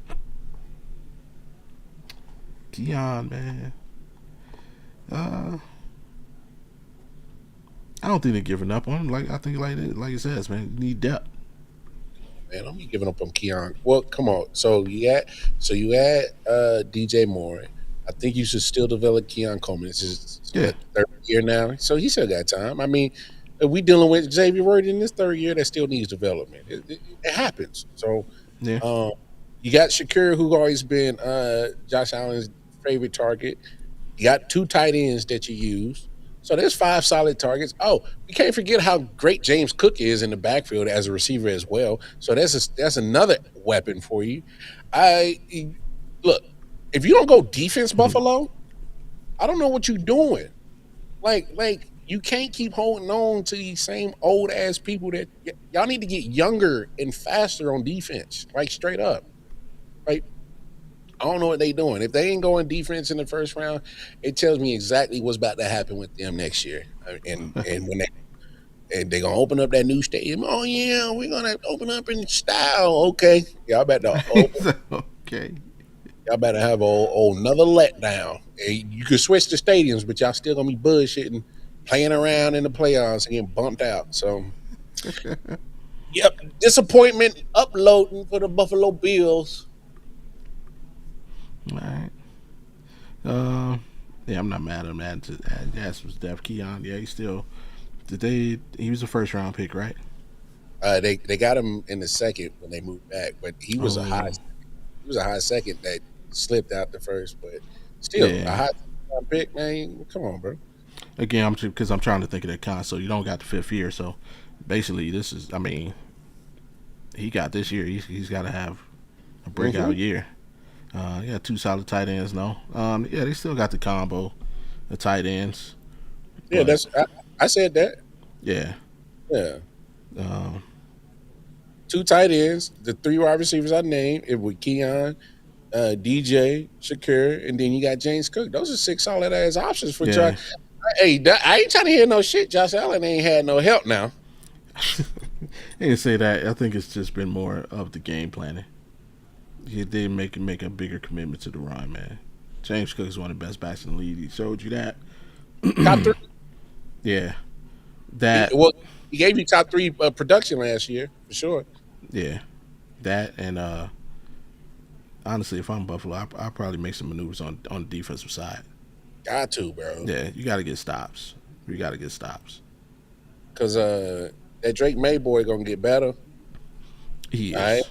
Keon, man. I don't think they're giving up on him. I think like it says, man, you need depth. Man, I'm giving up on Keon. Well, come on. So you add DJ Moore. I think you should still develop Keon Coleman. It's his third year now, so he still got time. I mean, if we dealing with Xavier Word in this third year, that still needs development. It happens. So, you got Shakir, who always been Josh Allen's favorite target. You got 2 tight ends that you use. So there's 5 solid targets. Oh, we can't forget how great James Cook is in the backfield as a receiver as well. So that's another weapon for you. Look, if you don't go defense, Buffalo, I don't know what you're doing. Like you can't keep holding on to these same old ass people that y'all need to get younger and faster on defense. Like straight up. Like I don't know what they doing. If they ain't going defense in the first round, it tells me exactly what's about to happen with them next year. And when they're gonna open up that new stadium. Oh yeah, we're gonna open up in style. Okay, y'all better okay. Y'all better have another letdown. You could switch the stadiums, but y'all still gonna be bullshitting, playing around in the playoffs and getting bumped out. So, yep, disappointment uploading for the Buffalo Bills. All right. Yeah, I'm not mad at that. Yes, was Def Keon. Yeah, he was a first round pick, right? They got him in the second when they moved back, but he was a high second that slipped out the first, but still a high pick, man. Come on, bro. Again, because I'm trying to think of that console. You don't got the 5th year, so basically he got this year. He's got to have a breakout year. Yeah, 2 solid tight ends. No, they still got the combo, the tight ends. Yeah, I said that. Yeah. 2 tight ends, the 3 wide receivers I named. It was Keon, DJ, Shakir, and then you got James Cook. Those are 6 solid ass options for Josh. Hey, I ain't trying to hear no shit. Josh Allen ain't had no help now. I didn't say that. I think it's just been more of the game planning. He did make a bigger commitment to the run, man. James Cook is one of the best backs in the league. He showed you that. Top 3. Yeah. He gave you top 3 production last year for sure. Yeah, that and honestly, if I'm Buffalo, I'll probably make some maneuvers on the defensive side. Got to, bro. Yeah, you got to get stops. We got to get stops. Because that Drake May boy gonna get better. He is. Right?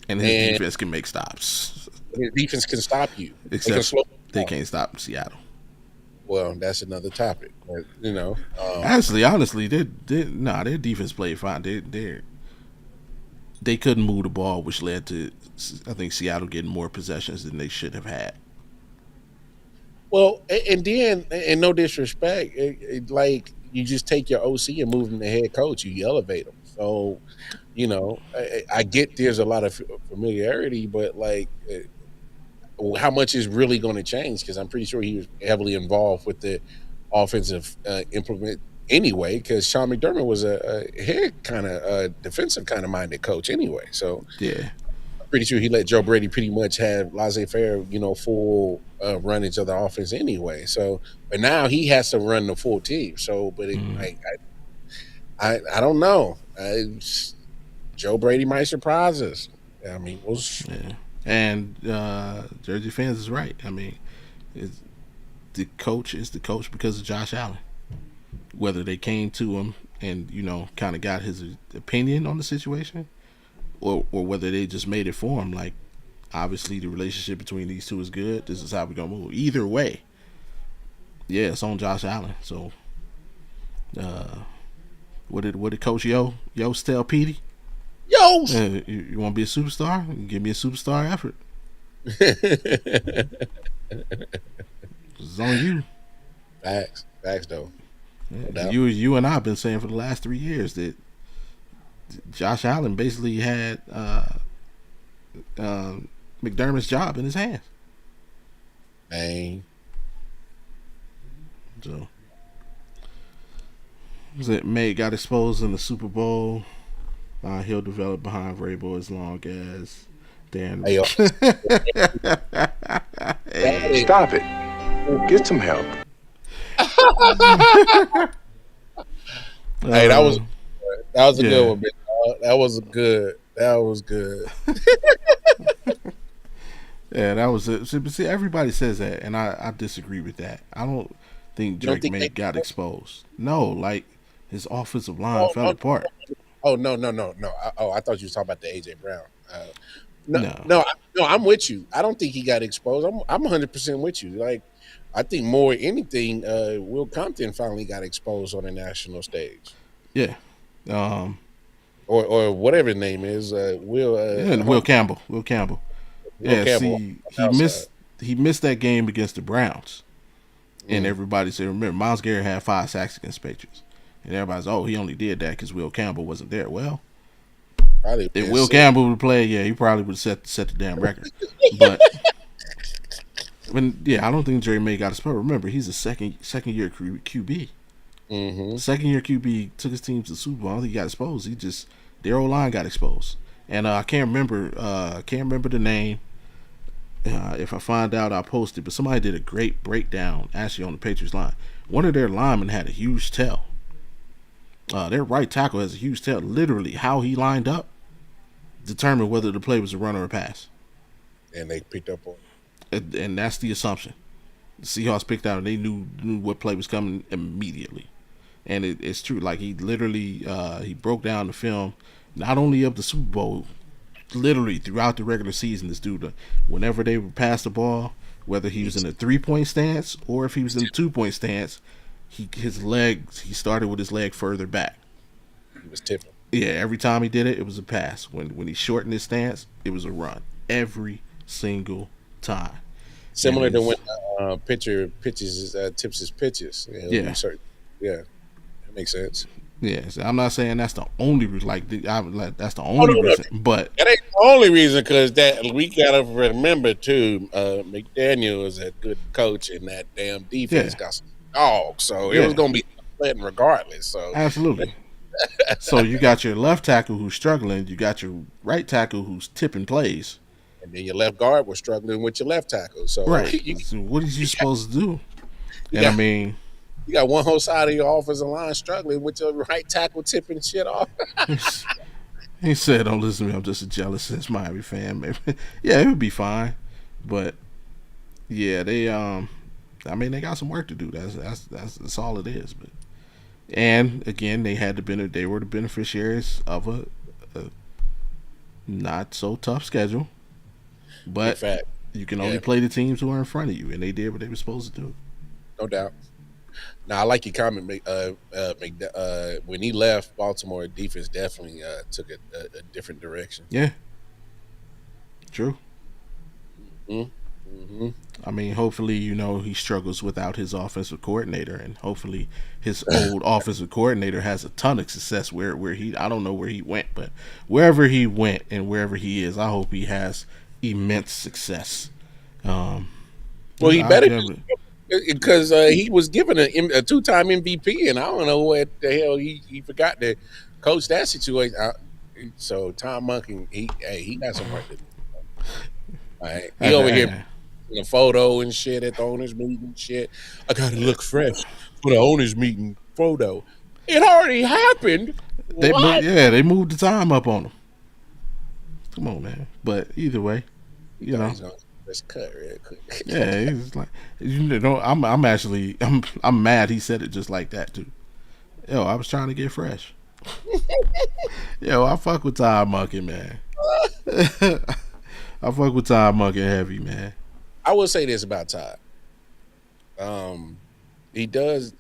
And his defense can make stops. His defense can stop you. Except they can't stop Seattle. Well, that's another topic. But, honestly, their defense played fine. They couldn't move the ball, which led to, I think, Seattle getting more possessions than they should have had. Well, and then, and no disrespect, like you just take your OC and move him to head coach. You elevate him. So, I get there's a lot of familiarity, but like, how much is really going to change? Because I'm pretty sure he was heavily involved with the offensive implement anyway. Because Sean McDermott was a head kind of defensive kind of minded coach anyway. So yeah, I'm pretty sure he let Joe Brady pretty much have laissez-faire, full runnage of the offense anyway. So, but now he has to run the full team. So, but I don't know. Joe Brady might surprise us. I mean, And Jersey fans is right. I mean, the coach is the coach because of Josh Allen. Whether they came to him and kind of got his opinion on the situation, or whether they just made it for him. Like, obviously the relationship between these two is good. This is how we're gonna move. Either way, yeah, it's on Josh Allen. So, what did Coach Yo tell Petey? Yo, you want to be a superstar? Give me a superstar effort. It's on you. Facts though. Yeah, you and I have been saying for the last 3 years that Josh Allen basically had McDermott's job in his hands. Dang. So, May got exposed in the Super Bowl. He'll develop behind Vrabel as long as Dan. Hey, Stop it. Get some help. Hey, that was a yeah. good one, big dog. That was good. Yeah, that was it. See, everybody says that, and I disagree with that. I don't think Drake May got exposed. No, like his offensive line fell apart. Oh no! I thought you was talking about the AJ Brown. No, I'm with you. I don't think he got exposed. I'm 100% with you. Like, I think more anything, Will Compton finally got exposed on the national stage. Yeah. Or whatever his name is, Will Campbell. Will Campbell. See, he missed that game against the Browns, and everybody said, remember, Myles Garrett had 5 sacks against Patriots, and everybody's, he only did that because Will Campbell wasn't there. Well, if Will Campbell would play, he probably would have set the damn record. But I don't think Drake May got a spell. Remember, he's a second year QB. Mm-hmm. Second year QB took his team to the Super Bowl. I don't think he got exposed. Their old line got exposed, and I can't remember the name. If I find out, I'll post it. But somebody did a great breakdown actually on the Patriots line. One of their linemen had a huge tail. Their right tackle has a huge tail. Literally, how he lined up determined whether the play was a run or a pass. And they picked up on it. And that's the assumption. The Seahawks picked out, and they knew what play was coming immediately. And it's true. Like, he literally he broke down the film, not only of the Super Bowl, literally throughout the regular season. This dude, whenever they would pass the ball, whether he was in a 3-point stance or if he was in a 2-point stance, he started with his leg further back. He was tipping. Yeah, every time he did it, it was a pass. When he shortened his stance, it was a run. Every single time. Similar to when pitcher pitches tips his pitches. Yeah, that makes sense. Yeah, so I'm not saying that's the only reason. That's the only reason, but that ain't the only reason. Because that we gotta remember too. McDaniel is a good coach, and that damn defense got some dogs. So it was gonna be letting regardless. So absolutely. So you got your left tackle who's struggling. You got your right tackle who's tipping plays, and then your left guard was struggling with your left tackle. So so what is you supposed to do? And I mean, you got one whole side of your offensive line struggling with your right tackle tipping shit off. He said, "Don't listen to me. I'm just a jealous Miami fan." Maybe, yeah, it would be fine, but yeah, they they got some work to do. That's all it is. But and again, they were the beneficiaries of a not so tough schedule, but you can only play the teams who are in front of you, and they did what they were supposed to do. No doubt. Now, I like your comment. When he left Baltimore, defense definitely took a different direction. Yeah, true. Mm-hmm. I mean, hopefully, he struggles without his offensive coordinator, and hopefully his old offensive coordinator has a ton of success where I don't know where he went, but wherever he went and wherever he is, I hope he has immense success. Well, he better because he was given a 2-time MVP, and I don't know what the hell he forgot to coach that situation. So Tom Monken, he got some work to do. All right. He over here in a photo and shit at the owners meeting and shit. I gotta look fresh for the owners meeting photo. It already happened. They moved the time up on him. Come on, man. But either way, He's let's cut real quick. Yeah, he's like, I'm mad he said it just like that too. Yo, I was trying to get fresh. Yo, I fuck with Todd Monken, man. I fuck with Todd Monken heavy, man. I will say this about Todd. He does,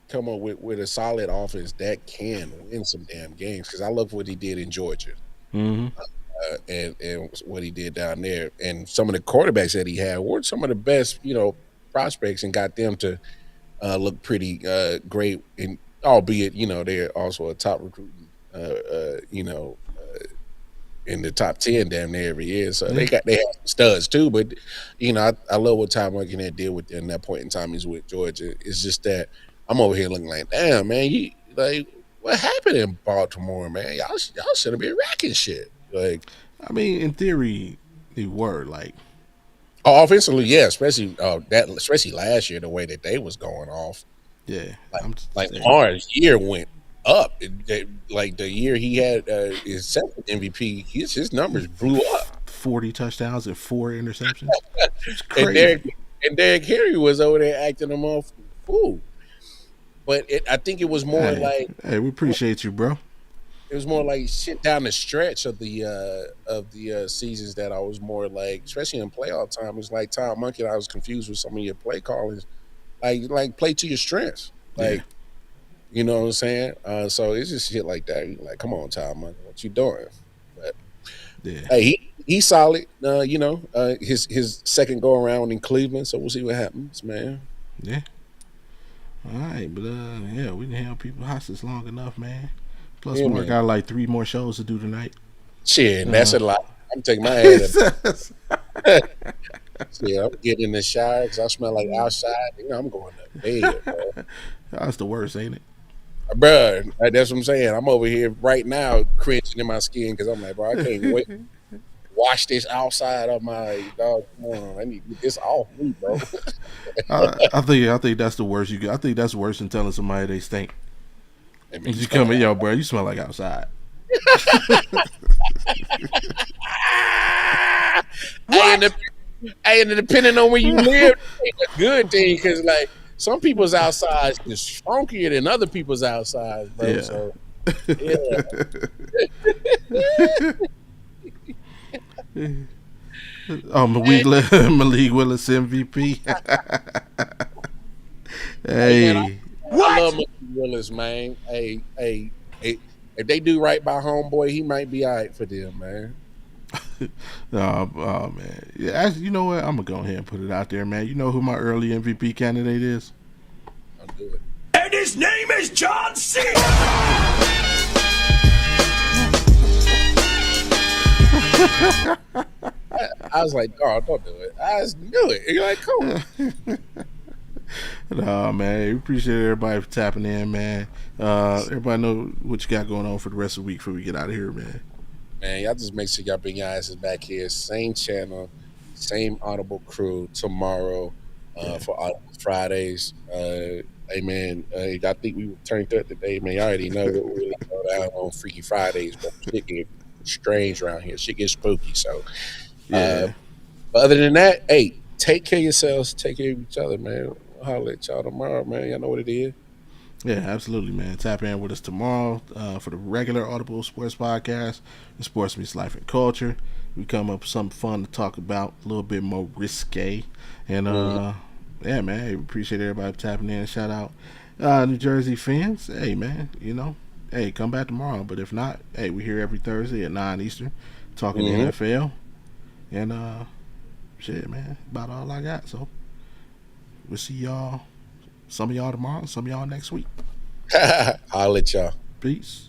come up with a solid offense that can win some damn games. Because I love what he did in Georgia, and what he did down there, and some of the quarterbacks that he had were some of the best, prospects, and got them to look pretty great. And albeit, they're also a top recruiting, in the top 10 damn near every year. So they have studs too. But I love what Todd Monken had did with them that point in time he's with Georgia. It's just that I'm over here looking like, damn man, what happened in Baltimore, man? Y'all should have been racking shit. Like, I mean, in theory, they were like, offensively, yeah, especially last year, the way that they was going off. Yeah, Lamar's year went up. Like the year he had his second MVP, his numbers blew up. 40 touchdowns and 4 interceptions. and Derrick Henry was over there acting him off fool. But I think it was more hey, we appreciate you, bro. It was more like shit down the stretch of the seasons that I was more like, especially in playoff time. It's like Todd Monken, I was confused with some of your play callings. Like play to your strengths. Like, you know what I'm saying? So it's just shit like that. You're like, come on, Todd Monken, what you doing? But hey, he's solid. His second go around in Cleveland, so we'll see what happens, man. Yeah. All right, but we didn't have people hostage long enough, man. Plus, we got like 3 more shows to do tonight. Shit, that's a lot. I'm taking my ass. Yeah, I'm getting in the shower because I smell like outside. I'm going to bed, bro. That's the worst, ain't it? Bro, that's what I'm saying. I'm over here right now cringing in my skin because I'm like, bro, I can't wait. Wash this outside of my dog. Come on, I need to get this off me, bro. I think that's the worst. I think that's worse than telling somebody they stink. You come in, yo, bro, you smell like outside. And depending on where you live, it's a good thing because like some people's outside is funkier than other people's outside, bro. Yeah. So, yeah. Malik Willis MVP. Hey, man, I love Malik Willis, man. Hey, if they do right by homeboy, he might be all right for them, man. Oh man, yeah. You know what? I'm gonna go ahead and put it out there, man. You know who my early MVP candidate is? I'll do it. And his name is John C. I was like, oh, don't do it. I just knew it. You're like, cool. No, man. We appreciate everybody for tapping in, man. Everybody know what you got going on for the rest of the week before we get out of here, man. Man, y'all just make sure y'all bring your asses back here. Same channel, same Audible crew tomorrow for Audible Fridays. Hey, man, I think we turned up today, man. Y'all already know what we really go down on Freaky Fridays, but shit get strange around here. Shit gets spooky. So, but other than that, hey, take care of yourselves. Take care of each other, man. I'll holler at y'all tomorrow, man. Y'all know what it is. Yeah, absolutely, man. Tap in with us tomorrow for the regular Audible Sports Podcast. The Sports Meets Life and Culture. We come up with something fun to talk about, a little bit more risque. And, yeah, man, hey, we appreciate everybody tapping in. Shout out New Jersey fans. Hey, man, hey, come back tomorrow. But if not, hey, we're here every Thursday at 9 Eastern talking NFL. And, shit, man, about all I got. So, we'll see y'all. Some of y'all tomorrow, some of y'all next week. I'll let y'all. Peace.